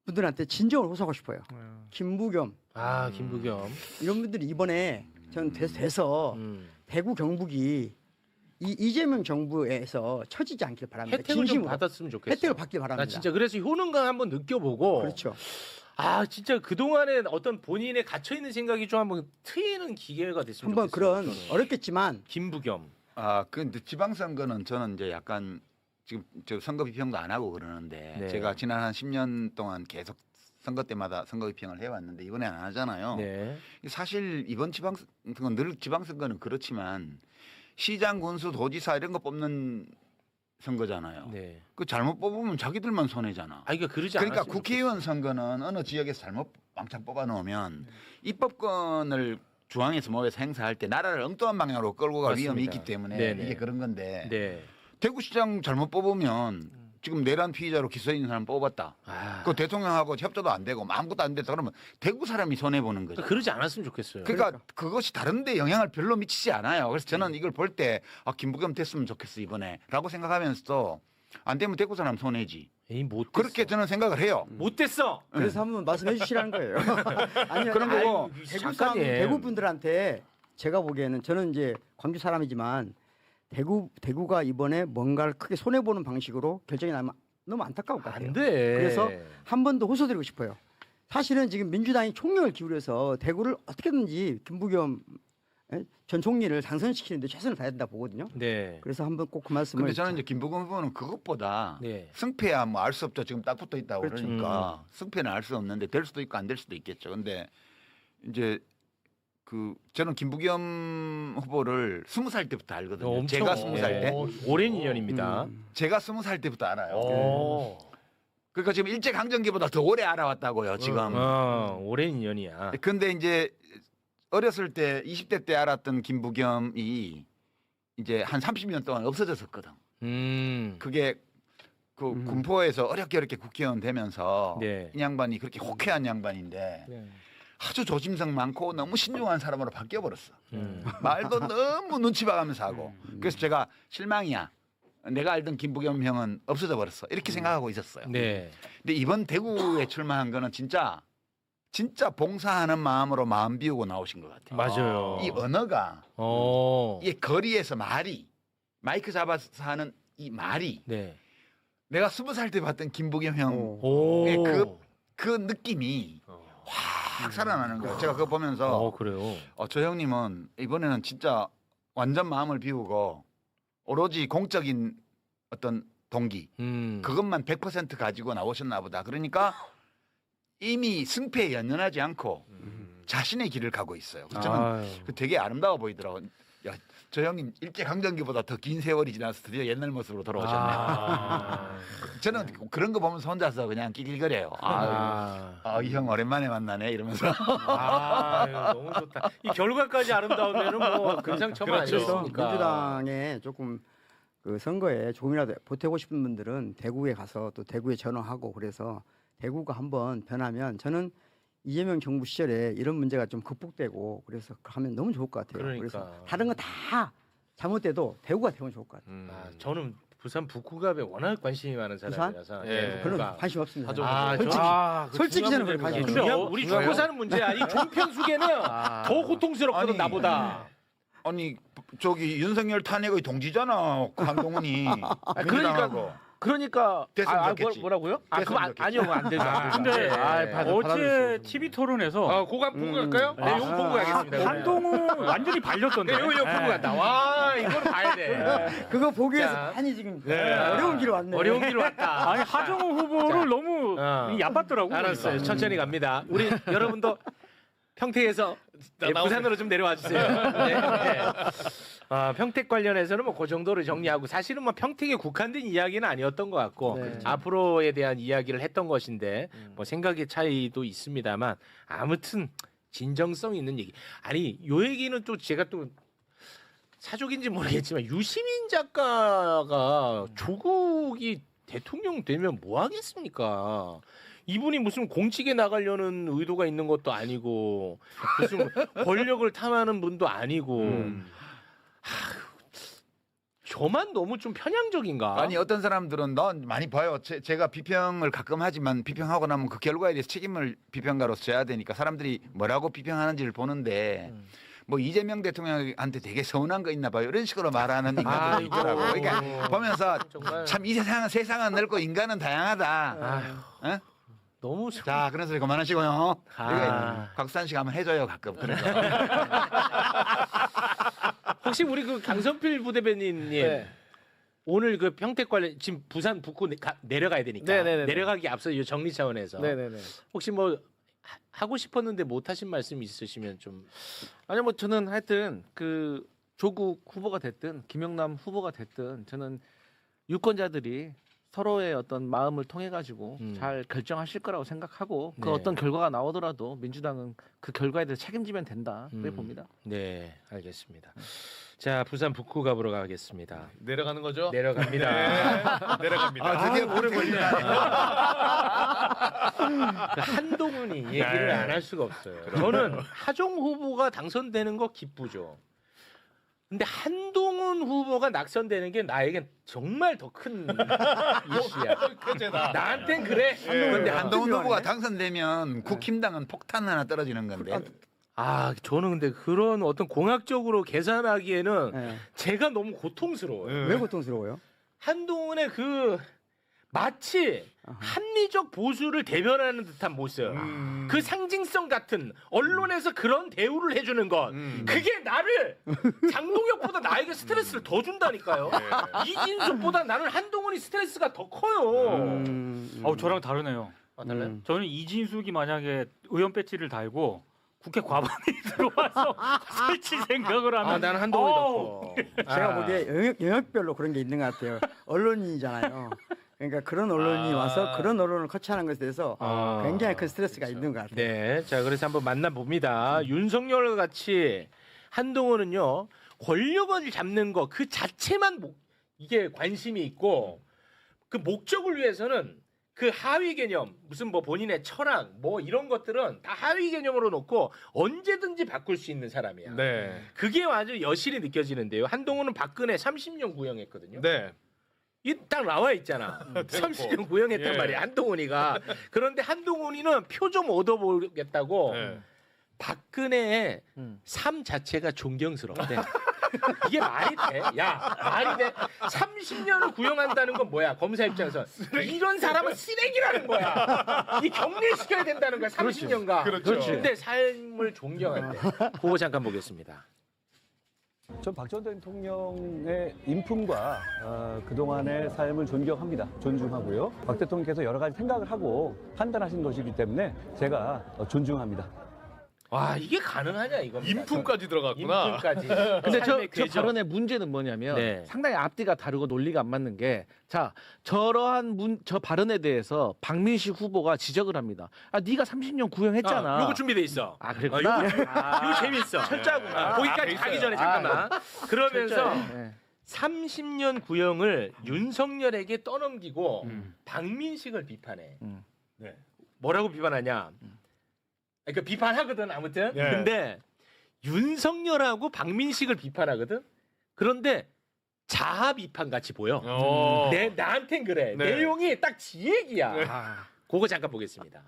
분들한테 진정을 호소하고 싶어요. 김부겸 김부겸. 이런 분들이 이번에 저는 돼서 대구 경북이 이 이재명 정부에서 처지지 않길 바랍니다. 혜택을 좀 진심으로. 받았으면 좋겠어. 혜택을 받길 바랍니다. 나 진짜 그래서 효능감 한번 느껴보고. 그렇죠. 아 진짜 그 동안에 어떤 본인의 갇혀 있는 생각이 좀 한번 트이는 기회가 됐으면 한번 좋겠어요. 그런 저는. 어렵겠지만 김부겸. 근데 지방선거는 저는 이제 약간 지금 저 선거 비평도 안 하고 그러는데 네. 제가 지난 한 10년 동안 계속 선거 때마다 선거 비평을 해왔는데 이번에 안 하잖아요. 네. 사실 이번 지방선거 늘 지방선거는 그렇지만 시장, 군수, 도지사 이런 거 뽑는 선거잖아요. 네. 그 잘못 뽑으면 자기들만 손해잖아. 그러니까 그러지 그러니까 않았으면 국회의원 선거는 어느 지역에서 잘못 왕창 뽑아놓으면 입법권을 중앙에서 모여서 행사할 때 나라를 엉뚱한 방향으로 끌고 갈 맞습니다. 위험이 있기 때문에 네네. 이게 그런 건데 좋겠어요. 네. 대구시장 잘못 뽑으면 지금 내란 피의자로 기소해 있는 사람 뽑았다. 그 대통령하고 협조도 안 되고 아무것도 안 됐다 그러면 대구 사람이 손해 보는 거죠. 그러지 않았으면 좋겠어요. 그러니까 그것이 다른데 영향을 별로 미치지 않아요. 그래서 저는 이걸 볼 때 김부겸 됐으면 좋겠어 이번에라고 생각하면서도 안 되면 대구 사람 손해지. 에이 못 그렇게 저는 생각을 해요. 못 됐어. 그래서 한번 말씀해 주시라는 거예요. 아니, 그런 거고. 대구 사람, 대구 분들한테 제가 보기에는 저는 이제 광주 사람이지만 대구가 이번에 뭔가를 크게 손해 보는 방식으로 결정이 나면 너무 안타까울 것 같아요. 안 돼. 그래서 한 번 더 호소드리고 싶어요. 사실은 지금 민주당이 총력을 기울여서 대구를 어떻게든지 김부겸 전 총리를 당선시키는데 최선을 다해야 된다 보거든요. 네. 그래서 한번 꼭 그 말씀을. 근데 저는 이제 김부겸 후보는 그것보다 네. 승패야 뭐 알 수 없죠. 지금 딱 붙어 있다고 그렇죠. 그러니까 승패는 알 수 없는데 될 수도 있고 안 될 수도 있겠죠. 근데 이제 저는 김부겸 후보를 20살 때부터 알거든요. 제가 20살 때. 오랜 인연입니다. 제가 20살 때부터 알아요. 오. 그러니까 지금 일제 강점기보다 더 오래 알아왔다고요. 지금. 오랜 인연이야. 근데 이제 어렸을 때 20대 때 알았던 김부겸이 이제 한 30년 동안 없어졌었거든. 그게 군포에서 어렵게 국회의원 되면서 네. 이 양반이 그렇게 호쾌한 양반인데 아주 조심성 많고 너무 신중한 사람으로 바뀌어버렸어. 말도 너무 눈치 봐가면서 하고. 그래서 제가 실망이야. 내가 알던 김부겸 형은 없어져 버렸어. 이렇게 생각하고 있었어요. 네. 근데 이번 대구에 출마한 거는 진짜 봉사하는 마음으로 마음 비우고 나오신 것 같아요. 맞아요. 이 언어가 이 거리에서 마이크 잡아서 하는 이 말이 네. 내가 20살 때 봤던 김부겸 형 오. 그 느낌이 확 살아나는 거예요. 제가 그거 보면서 그래요. 저 형님은 이번에는 진짜 완전 마음을 비우고 오로지 공적인 어떤 동기 그것만 100% 가지고 나오셨나 보다. 그러니까 이미 승패에 연연하지 않고 자신의 길을 가고 있어요. 저는 되게 아름다워 보이더라고요. 야, 저 형님 일제 강점기보다 더 긴 세월이 지나서 드디어 옛날 모습으로 돌아오셨네. 저는 그런 거 보면서 혼자서 그냥 낄낄거려요. 이 형 오랜만에 만나네 이러면서. 너무 좋다. 이 결과까지 아름다우면은 뭐 금상첨화 아니겠습니까? 민주당에 조금 그 선거에 조금이라도 보태고 싶은 분들은 대구에 가서 또 대구에 전화하고 그래서 대구가 한번 변하면 저는 이재명 정부 시절에 이런 문제가 좀 극복되고 그래서 하면 너무 좋을 것 같아요. 그러니까. 그래서 다른 거 다 잘못돼도 대구가 되면 좋을 것 같아요. 저는 부산 북구갑에 워낙 관심이 많은 사람이라서. 예. 그런 관심 없습니다. 솔직히 저는 그런 관심 근데 없어요. 우리 죽고 사는 문제야. 이 종편숙에는 더 고통스럽거든 아니, 나보다. 아니 저기 윤석열 탄핵의 동지잖아 한동훈이. 그러니까 됐으면 좋겠지. 뭐라고요? 됐으면 그럼 아니요 안 되죠. 근데 어제 받아들였어. TV 토론에서 고감 보고 갈까요? 네, 이거 보고 가겠습니다. 한동훈 완전히 발렸던데. 네, 이거 보고 갔다. 와, 이걸 봐야 돼. 그거 보기 위해서 자. 많이 지금 어려운 길 왔네. 어려운 길 왔다. 아니 하정우 후보를 너무 어. 얕봤더라고. 알았어요. 그러니까. 천천히 갑니다. 우리 여러분도 평택에서 부산으로 좀 내려와 주세요. 네. 평택 관련해서는 뭐 그 정도로 정리하고 사실은 뭐 평택에 국한된 이야기는 아니었던 것 같고 네. 앞으로에 대한 이야기를 했던 것인데 뭐 생각의 차이도 있습니다만 아무튼 진정성 있는 얘기. 아니 요 얘기는 또 제가 또 사족인지 모르겠지만 유시민 작가가 조국이 대통령 되면 뭐 하겠습니까? 이분이 무슨 공직에 나가려는 의도가 있는 것도 아니고 무슨 권력을 탐하는 분도 아니고 저만 너무 좀 편향적인가? 아니 어떤 사람들은 넌 많이 봐요. 제가 비평을 가끔 하지만 비평하고 나면 그 결과에 대해서 책임을 비평가로서 져야 되니까 사람들이 뭐라고 비평하는지를 보는데 뭐 이재명 대통령한테 되게 서운한 거 있나 봐요. 이런 식으로 말하는 인간들이 있더라고. 그러니까 보면서 정말. 참 이 세상은 넓고 인간은 다양하다. 어? 너무 자, 그런 소리 그만하시고요. 아. 곽수산 씨가 한번 해줘요 가끔. 그런 거. 혹시 우리 그 강선필 부대변인님 오늘 그 평택 관련 지금 부산 북구 내려가야 되니까 네네네네. 내려가기 앞서 이 정리 차원에서 네네네. 혹시 뭐 하고 싶었는데 못 하신 말씀 있으시면 좀 아니요, 뭐 저는 하여튼 그 조국 후보가 됐든 김영남 후보가 됐든 저는 유권자들이 서로의 어떤 마음을 통해 가지고 잘 결정하실 거라고 생각하고 그 네. 어떤 결과가 나오더라도 민주당은 그 결과에 대해서 책임지면 된다 그렇게 봅니다. 네, 알겠습니다. 자, 부산 북구 가보러 가겠습니다. 내려가는 거죠? 내려갑니다. 네, 내려갑니다. 되게 오래 걸리네. 그 한동훈이 얘기를 안 할 수가 없어요. 저는 하종 후보가 당선되는 거 기쁘죠. 근데 한동훈 후보가 낙선되는 게 나에겐 정말 더 큰 이슈야. 쾌재다. 나한텐 그래. 그런데 한동훈 필요하네. 후보가 당선되면 국힘당은 폭탄 하나 떨어지는 건데. 아, 저는 근데 그런 어떤 공학적으로 계산하기에는 네. 제가 너무 고통스러워요. 왜 고통스러워요? 한동훈의 그 마치 합리적 보수를 대변하는 듯한 모습, 그 상징성 같은 언론에서 그런 대우를 해주는 것, 그게 나를 장동혁보다 나에게 스트레스를 더 준다니까요. 이진숙보다 나는 한동훈이 스트레스가 더 커요. 저랑 다르네요. 달라요? 저는 이진숙이 만약에 의원 배지를 달고 국회 과반이 들어와서 설치 생각을 하면 아, 나는 한동훈이 더 커. 제가 보기에 영역별로 그런 게 있는 것 같아요. 언론인이잖아요. 그러니까 그런 언론이 와서 그런 언론을 커치하는 것에 대해서 굉장히 큰 스트레스가 있는 것 같아요. 네, 자 그래서 한번 만나봅니다. 윤석열 같이 한동훈은요 권력을 잡는 거 그 자체만 이게 관심이 있고 그 목적을 위해서는 그 하위 개념 무슨 뭐 본인의 철학 뭐 이런 것들은 다 하위 개념으로 놓고 언제든지 바꿀 수 있는 사람이야. 네. 그게 아주 여실히 느껴지는데요. 한동훈은 박근혜 30년 구형했거든요. 네. 이 딱 나와 있잖아. 30년 구형했단 예. 말이야. 한동훈이가. 그런데 한동훈이는 표 좀 얻어보겠다고 네. 박근혜의 삶 자체가 존경스럽대. 이게 말이 돼? 야, 말이 돼? 30년을 구형한다는 건 뭐야? 검사 입장에서 이런 사람은 쓰레기라는 거야. 이 격리시켜야 된다는 거야. 30년간. 그렇죠. 근데 삶을 존경한대. 그거 잠깐 보겠습니다. 전 박 전 대통령의 인품과 그동안의 삶을 존경합니다. 존중하고요. 박 대통령께서 여러 가지 생각을 하고 판단하신 것이기 때문에 제가 존중합니다. 와, 이게 가능하냐 이겁니다. 인품까지 들어갔구나. 인품까지. 근데 저 삶의 궤적. 발언의 문제는 뭐냐면 네. 상당히 앞뒤가 다르고 논리가 안 맞는 게 자 저러한 저 발언에 대해서 박민식 후보가 지적을 합니다. 아 네가 30년 구형했잖아. 요거 준비돼 있어. 아 그랬구나. 이거 재밌어. 철저하구나. 거기까지 가기 전에 잠깐만. 그러면서 철저해. 네. 30년 구형을 윤석열에게 떠넘기고 박민식을 비판해. 네. 뭐라고 비판하냐? 그러니까 비판하거든 아무튼. 예. 근데 윤석열하고 박민식을 비판하거든. 그런데 자아 비판 같이 보여. 나한텐 그래. 네. 내용이 딱 지 얘기야. 네. 그거 잠깐 보겠습니다.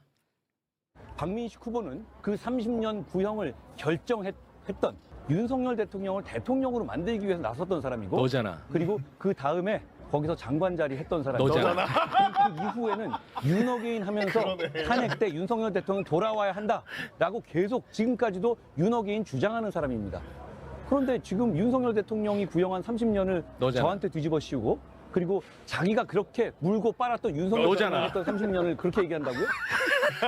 박민식 후보는 그 30년 구형을 결정했던 윤석열 대통령을 대통령으로 만들기 위해서 나섰던 사람이고 너잖아. 그리고 그 다음에 거기서 장관 자리 했던 사람이고 너잖아. 그 이후에는 윤어게인 하면서 탄핵 때 윤석열 대통령 돌아와야 한다라고 계속 지금까지도 윤어게인 주장하는 사람입니다. 그런데 지금 윤석열 대통령이 구형한 30년을 너잖아. 저한테 뒤집어 씌우고 그리고 자기가 그렇게 물고 빨았던 윤석열 너잖아. 대통령이 했던 30년을 그렇게 얘기한다고요?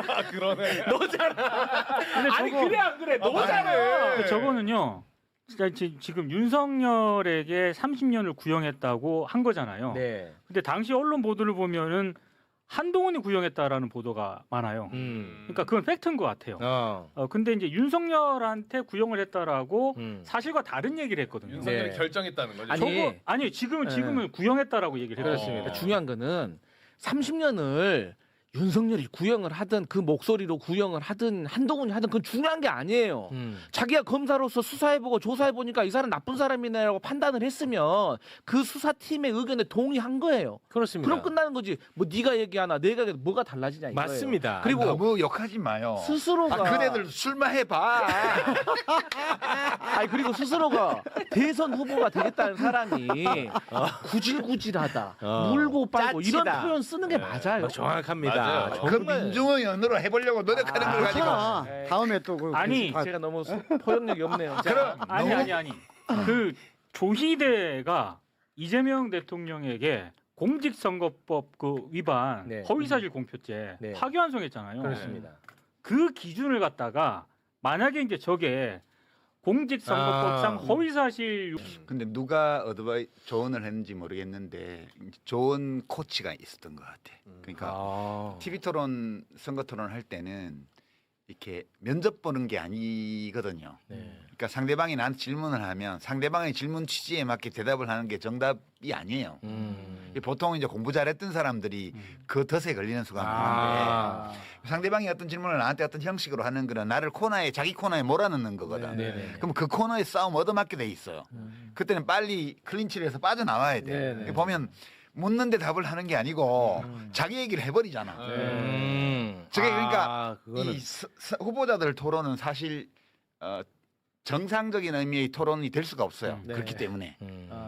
아, 그러네. 너잖아. 아니 저거- 그래 안 그래? 너잖아. 근데 저거는요. 진짜 지금 윤석열에게 30년을 구형했다고 한 거잖아요. 네. 근데 당시 언론 보도를 보면은 한동훈이 구형했다라는 보도가 많아요. 그러니까 그건 팩트인 것 같아요. 근데 이제 윤석열한테 구형을 했다라고 사실과 다른 얘기를 했거든요. 윤석열이 네. 결정했다는 거죠. 아니 지금은 구형했다라고 얘기를 했습니다. 그렇습니다. 중요한 거는 30년을 윤석열이 구형을 하든 그 목소리로 구형을 하든 한동훈이 하든 그건 중요한 게 아니에요. 자기가 검사로서 수사해보고 조사해보니까 이 사람 나쁜 사람이네라고 판단을 했으면 그 수사팀의 의견에 동의한 거예요. 그렇습니다. 그럼 끝나는 거지. 뭐 네가 얘기하나 내가 얘기하나 뭐가 달라지냐 이거예요. 맞습니다. 그리고 너무 욕하지 마요. 스스로가 그네들 술만 해봐. 아니 그리고 스스로가 대선 후보가 되겠다는 사람이 구질구질하다, 물고 빨고 이런 짜치다. 표현 쓰는 게 맞아요. 정확합니다. 맞아요. 그 민중의 언어로 해보려고 노력하는 걸 가지고. 괜찮아. 다음에 또 아니, 다 제가 너무 포용력이 없네요. 그럼 아니. 그 조희대가 이재명 대통령에게 공직선거법 그 위반 네. 허위사실 공표죄 네. 파기환송했잖아요. 그렇습니다. 그 기준을 갖다가 만약에 이제 저게 공직선거법상 허위사실 근데 누가 조언을 했는지 모르겠는데 좋은 코치가 있었던 것 같아. 그러니까 TV 토론, 선거 토론 할 때는 이렇게 면접 보는 게 아니거든요. 그러니까 상대방이 나한테 질문을 하면 상대방의 질문 취지에 맞게 대답을 하는 게 정답이 아니에요. 보통 이제 공부 잘했던 사람들이 그 덫에 걸리는 수가 많은데 상대방이 어떤 질문을 나한테 어떤 형식으로 하는 거는 나를 자기 코너에 몰아넣는 거거든. 그럼 그 코너에 싸움 얻어맞게 돼 있어요. 그때는 빨리 클린치를 해서 빠져나와야 돼. 보면 묻는데 답을 하는 게 아니고 자기 얘기를 해버리잖아. 저게 그러니까 이 후보자들 토론은 사실 정상적인 의미의 토론이 될 수가 없어요. 그렇기 때문에.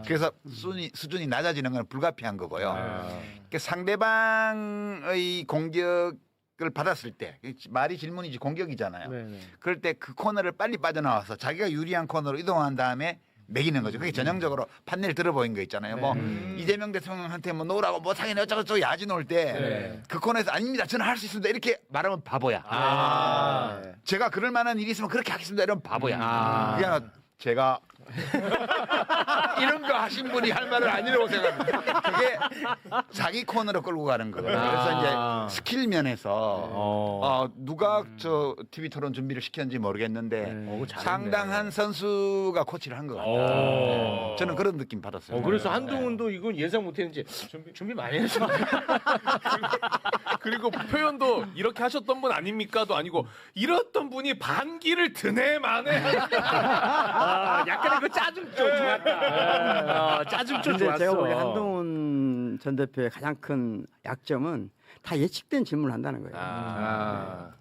그래서 수준이 낮아지는 건 불가피한 거고요. 그러니까 상대방의 공격을 받았을 때 말이 질문이지 공격이잖아요. 그럴 때 그 코너를 빨리 빠져나와서 자기가 유리한 코너로 이동한 다음에 매기는 거죠. 그게 전형적으로 판넬 들어보인 거 있잖아요. 뭐 이재명 대통령한테 뭐 놓으라고 뭐 당연히 어쩌고저쩌고 야지 놓을 때 그 코너에서 아닙니다. 저는 할 수 있습니다. 이렇게 말하면 바보야. 제가 그럴 만한 일이 있으면 그렇게 하겠습니다. 이러면 바보야. 그냥 제가 이런 거 하신 분이 할 말을 아니라고 생각합니다. 그게 자기 코너로 끌고 가는 거예요. 그래서 이제 스킬 면에서 누가 저 TV 토론 준비를 시켰는지 모르겠는데 상당한 선수가 코치를 한 것 같아요. 저는 그런 느낌 받았어요. 그래서 한동훈도 이건 예상 못했는지 준비 많이 했어. 그리고 표현도 이렇게 하셨던 분 아닙니까도 아니고 이랬던 분이 반기를 드네 마네. 약간 그 짜증 좀 좋았다. 짜증 좀 근데 좋았어. 제가 보기에 한동훈 전 대표의 가장 큰 약점은 다 예측된 질문을 한다는 거예요.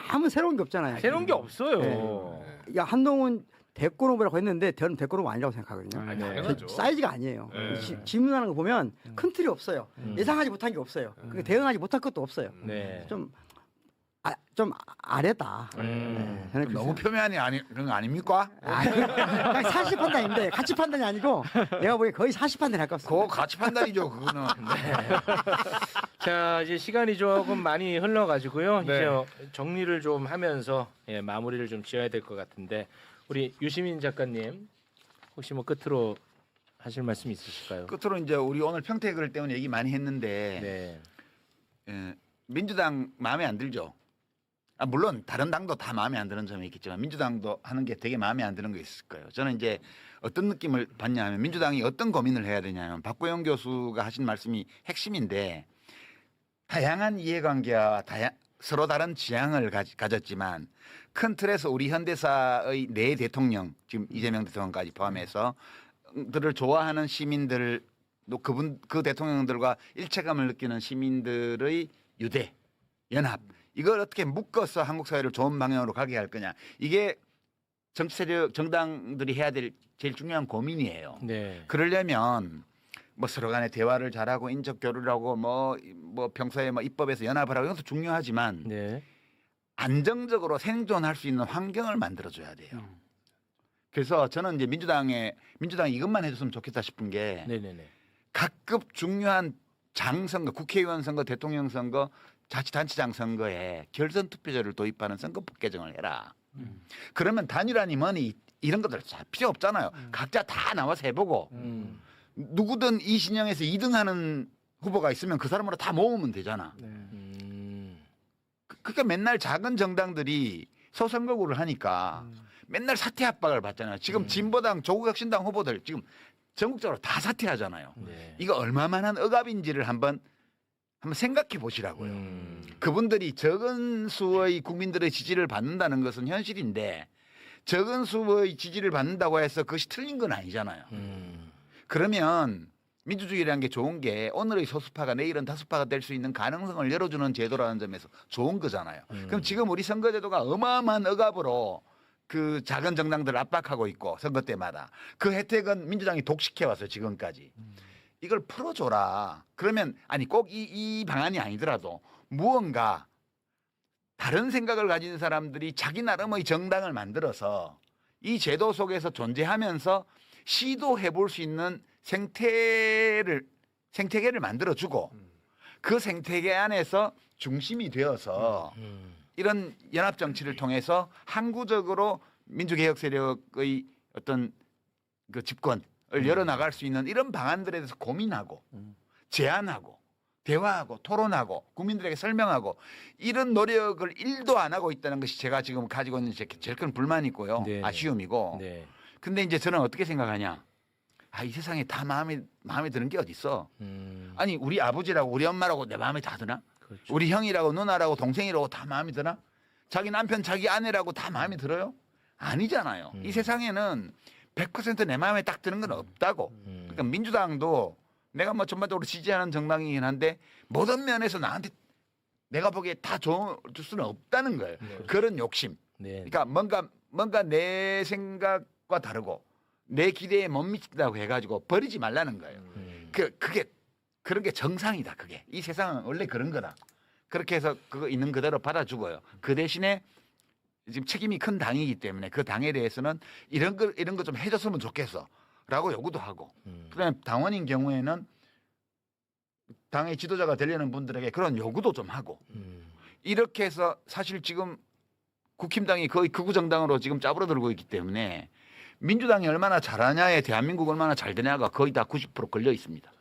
아무 새로운 게 없잖아요. 새로운 게 없어요. 야, 한동훈 대권 후보라고 했는데 저는 대권 후보 아니라고 생각하거든요. 당연하죠. 사이즈가 아니에요. 질문하는 거 보면 큰 틀이 없어요. 예상하지 못한 게 없어요. 대응하지 못할 것도 없어요. 좀 아래다. 저는 너무 표면이 그런 거 아닙니까? 그냥 사실 판단인데 가치 판단이 아니고 내가 보기에 거의 사실 판단에 가깝습니다. 그거 가치 판단이죠. 그거는. 자, 이제 시간이 조금 많이 흘러가지고요. 네. 이제 정리를 좀 하면서 마무리를 좀 지어야 될 것 같은데 우리 유시민 작가님 혹시 뭐 끝으로 하실 말씀 있으실까요? 끝으로 이제 우리 오늘 평택을 때문에 얘기 많이 했는데 민주당 마음에 안 들죠. 물론 다른 당도 다 마음에 안 드는 점이 있겠지만 민주당도 하는 게 되게 마음에 안 드는 거 있을 거예요. 저는 이제 어떤 느낌을 받냐면 민주당이 어떤 고민을 해야 되냐면 박보영 교수가 하신 말씀이 핵심인데 다양한 이해관계와 서로 다른 지향을 가졌지만 큰 틀에서 우리 현대사의 네 대통령 지금 이재명 대통령까지 포함해서 들을 좋아하는 시민들 또 그 대통령들과 일체감을 느끼는 시민들의 유대 연합 이걸 어떻게 묶어서 한국 사회를 좋은 방향으로 가게 할 거냐 이게 정치 세력 정당들이 해야 될 제일 중요한 고민이에요. 그러려면 뭐 서로 간에 대화를 잘하고 인적 교류를 하고 뭐 평소에 뭐 입법에서 연합을 하고 이것도 중요하지만 안정적으로 생존할 수 있는 환경을 만들어줘야 돼요. 그래서 저는 이제 민주당이 이것만 해줬으면 좋겠다 싶은 게 각급 중요한 장선거, 국회의원 선거, 대통령 선거, 자치단체장 선거에 결선 투표제를 도입하는 선거법 개정을 해라. 그러면 단일화니 뭐니 이런 것들 다 필요 없잖아요. 각자 다 나와서 해보고 누구든 이 진영에서 2등하는 후보가 있으면 그 사람으로 다 모으면 되잖아. 그러니까 맨날 작은 정당들이 소선거구를 하니까 맨날 사퇴 압박을 받잖아요. 지금 진보당, 조국혁신당 후보들 지금 전국적으로 다 사퇴하잖아요. 이거 얼마만한 억압인지를 한번 생각해 보시라고요. 그분들이 적은 수의 국민들의 지지를 받는다는 것은 현실인데 적은 수의 지지를 받는다고 해서 그것이 틀린 건 아니잖아요. 그러면 민주주의라는 게 좋은 게 오늘의 소수파가 내일은 다수파가 될 수 있는 가능성을 열어주는 제도라는 점에서 좋은 거잖아요. 그럼 지금 우리 선거제도가 어마어마한 억압으로 그 작은 정당들을 압박하고 있고 선거 때마다 그 혜택은 민주당이 독식해왔어요. 지금까지. 이걸 풀어줘라. 그러면 아니 꼭 이 방안이 아니더라도 무언가 다른 생각을 가진 사람들이 자기 나름의 정당을 만들어서 이 제도 속에서 존재하면서 시도해 볼 수 있는 생태계를 만들어주고 그 생태계 안에서 중심이 되어서 이런 연합 정치를 통해서 항구적으로 민주개혁 세력의 어떤 그 집권을 열어나갈 수 있는 이런 방안들에 대해서 고민하고 제안하고 대화하고 토론하고 국민들에게 설명하고 이런 노력을 1도 안 하고 있다는 것이 제가 지금 가지고 있는 제일 큰 불만이고요. 네. 아쉬움이고. 네. 근데 이제 저는 어떻게 생각하냐. 이 세상에 다 마음에 드는 게 어디 있어. 아니 우리 아버지라고 우리 엄마라고 내 마음에 다 드나? 그렇죠. 우리 형이라고 누나라고 동생이라고 다 마음에 드나? 자기 남편 자기 아내라고 다 마음에 들어요? 아니잖아요. 이 세상에는 100% 내 마음에 딱 드는 건 없다고. 그러니까 민주당도 내가 뭐 전반적으로 지지하는 정당이긴 한데 모든 면에서 나한테 내가 보기에 다 줄 수는 없다는 거예요. 그런 욕심. 네. 그러니까 뭔가 내 생각과 다르고 내 기대에 못 미친다고 해가지고 버리지 말라는 거예요. 그게 그런 게 정상이다. 그게 이 세상은 원래 그런 거다. 그렇게 해서 그거 있는 그대로 받아주고요. 그 대신에 지금 책임이 큰 당이기 때문에 그 당에 대해서는 이런 거 좀 해줬으면 좋겠어라고 요구도 하고. 그다음에 당원인 경우에는 당의 지도자가 되려는 분들에게 그런 요구도 좀 하고. 이렇게 해서 사실 지금 국힘당이 거의 극우 정당으로 지금 짜부러들고 있기 때문에 민주당이 얼마나 잘하냐에 대한민국 얼마나 잘 되냐가 거의 다 90% 걸려 있습니다.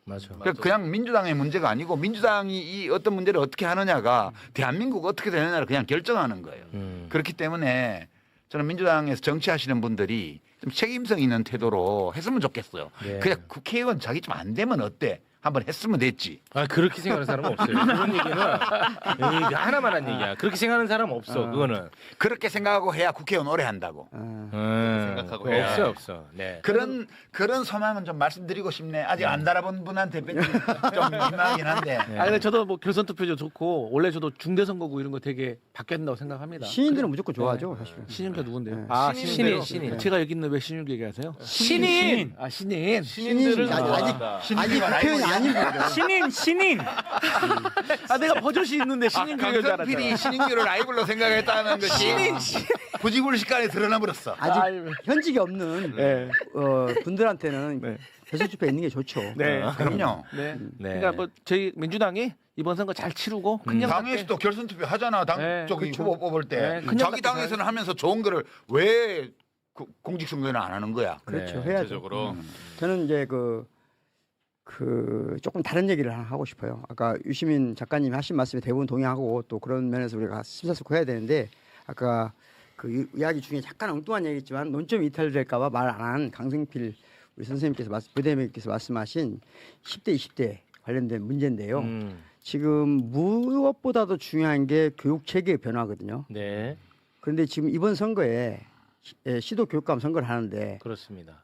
맞아. 그냥 민주당의 문제가 아니고 민주당이 이 어떤 문제를 어떻게 하느냐가 대한민국 어떻게 되느냐를 그냥 결정하는 거예요. 그렇기 때문에 저는 민주당에서 정치하시는 분들이 좀 책임성 있는 태도로 했으면 좋겠어요. 네. 그냥 국회의원 자기 좀 안 되면 어때? 한번 했으면 됐지. 그렇게 생각하는 사람은 없어요. 그런 얘기는 하나만 한 얘기야. 그렇게 생각하는 사람은 없어. 그거는 그렇게 생각하고 해야 국회의원 오래 한다고. 생각하고 해야. 없어. 네. 그런 소망은 좀 말씀드리고 싶네. 아직 안 달아본 분한테 좀 민망하긴 한데. 근데 저도 뭐 결선 투표도 좋고 원래 저도 중대선거구 이런 거 되게 바뀌어야 된다고 생각합니다. 신인들은 무조건 좋아하죠. 사실. 신인가 누군데요? 신인. 제가 여기 있는 왜 신인 얘기하세요? 신인. 신인. 신인들을 아직 국회의원이 아닌 분이죠. 신인. 내가 버젓이 있는데 신인 얘기할 줄 알았잖아. 강성필이 신인규를 라이벌로 생각했다는 것이 부지불식간에 드러나 버렸어. 아직 현직이 없는 네. 분들한테는 네. 결선 투표 있는 게 좋죠. 네. 그럼요. 네. 네. 그러니까 뭐 저희 민주당이 이번 선거 잘 치르고 그냥 당에서도 결선 투표 하잖아. 당 네, 쪽이 그렇죠. 후보 뽑을 때. 네, 그냥 자기 당에서는 하면서 좋은 거를 왜 공직선거에는 안 하는 거야? 그렇죠. 네, 해야죠. 전체적으로. 저는 이제 그 조금 다른 얘기를 하나 하고 싶어요. 아까 유시민 작가님이 하신 말씀에 대부분 동의하고 또 그런 면에서 우리가 심사숙고해야 되는데 아까 그 이야기 중에 약간 엉뚱한 얘기지만 논점이 이탈될까봐 말 안 한 강승필 우리 선생님께서 부대표님께서 말씀하신 10대 20대 관련된 문제인데요. 지금 무엇보다도 중요한 게 교육 체계의 변화거든요. 네. 그런데 지금 이번 선거에 시도 교육감 선거를 하는데 그렇습니다.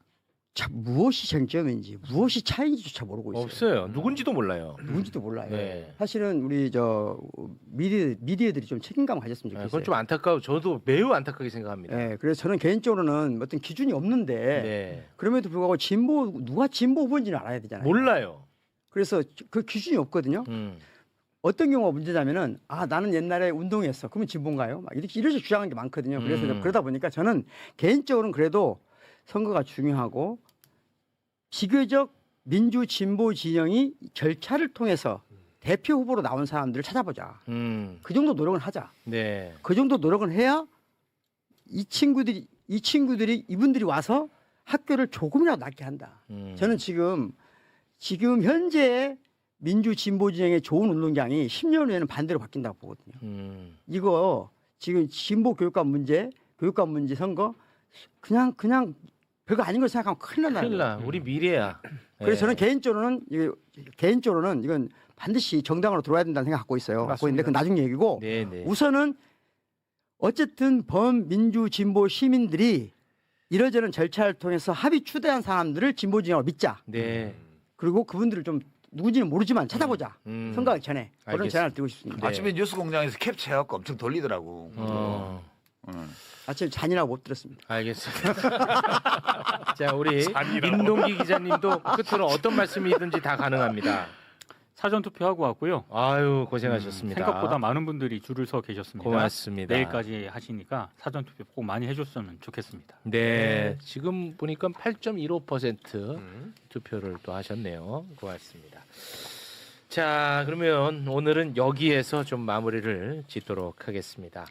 참 무엇이 쟁점인지 무엇이 차이인지조차 모르고 있어요. 없어요. 누군지도 몰라요. 누군지도 몰라요. 네. 사실은 우리 미디어들이 좀 책임감 가졌으면 좋겠어요. 그건 좀 안타까워. 저도 매우 안타깝게 생각합니다. 네, 그래서 저는 개인적으로는 어떤 기준이 없는데 네. 그럼에도 불구하고 누가 진보 후보인지는 알아야 되잖아요. 몰라요. 그래서 그 기준이 없거든요. 어떤 경우가 문제냐면은 나는 옛날에 운동했어. 그러면 진보인가요? 막 이렇게 주장하는 게 많거든요. 그래서 그러다 보니까 저는 개인적으로는 그래도 선거가 중요하고 비교적 민주 진보 진영이 절차를 통해서 대표 후보로 나온 사람들을 찾아보자. 그 정도 노력은 하자. 네. 그 정도 노력은 해야 이분들이 와서 학교를 조금이라도 낫게 한다. 저는 지금 현재 민주 진보 진영의 좋은 운동장이 10년 후에는 반대로 바뀐다고 보거든요. 이거 지금 진보 교육감 문제 선거 그냥 별거 아닌 걸 생각하면 큰일 난다. 큰일 나. 우리 미래야. 그래서 저는 예. 개인적으로는 이건 반드시 정당으로 들어와야 된다는 생각 갖고 있어요. 갖고 있는데 그건 나중 얘기고 네, 네. 우선은 어쨌든 범민주 진보 시민들이 이러저런 절차를 통해서 합의 추대한 사람들을 진보 진영으로 믿자. 네. 그리고 그분들을 좀 누군지는 모르지만 찾아보자. 선거하기 전에 그런 알겠습니다. 제안을 드리고 싶습니다. 네. 아침에 뉴스 공장에서 캡처해갖고 엄청 돌리더라고. 오늘. 아침 잔인하고 못 들었습니다. 알겠습니다. 자, 우리 민동기 기자님도 끝으로 어떤 말씀이든지 다 가능합니다. 사전 투표하고 왔고요. 아유, 고생하셨습니다. 생각보다 많은 분들이 줄을 서 계셨습니다. 고맙습니다. 내일까지 하시니까 사전 투표 꼭 많이 해줬으면 좋겠습니다. 네, 지금 보니까 8.15% 투표를 또 하셨네요. 고맙습니다. 자, 그러면 오늘은 여기에서 좀 마무리를 짓도록 하겠습니다.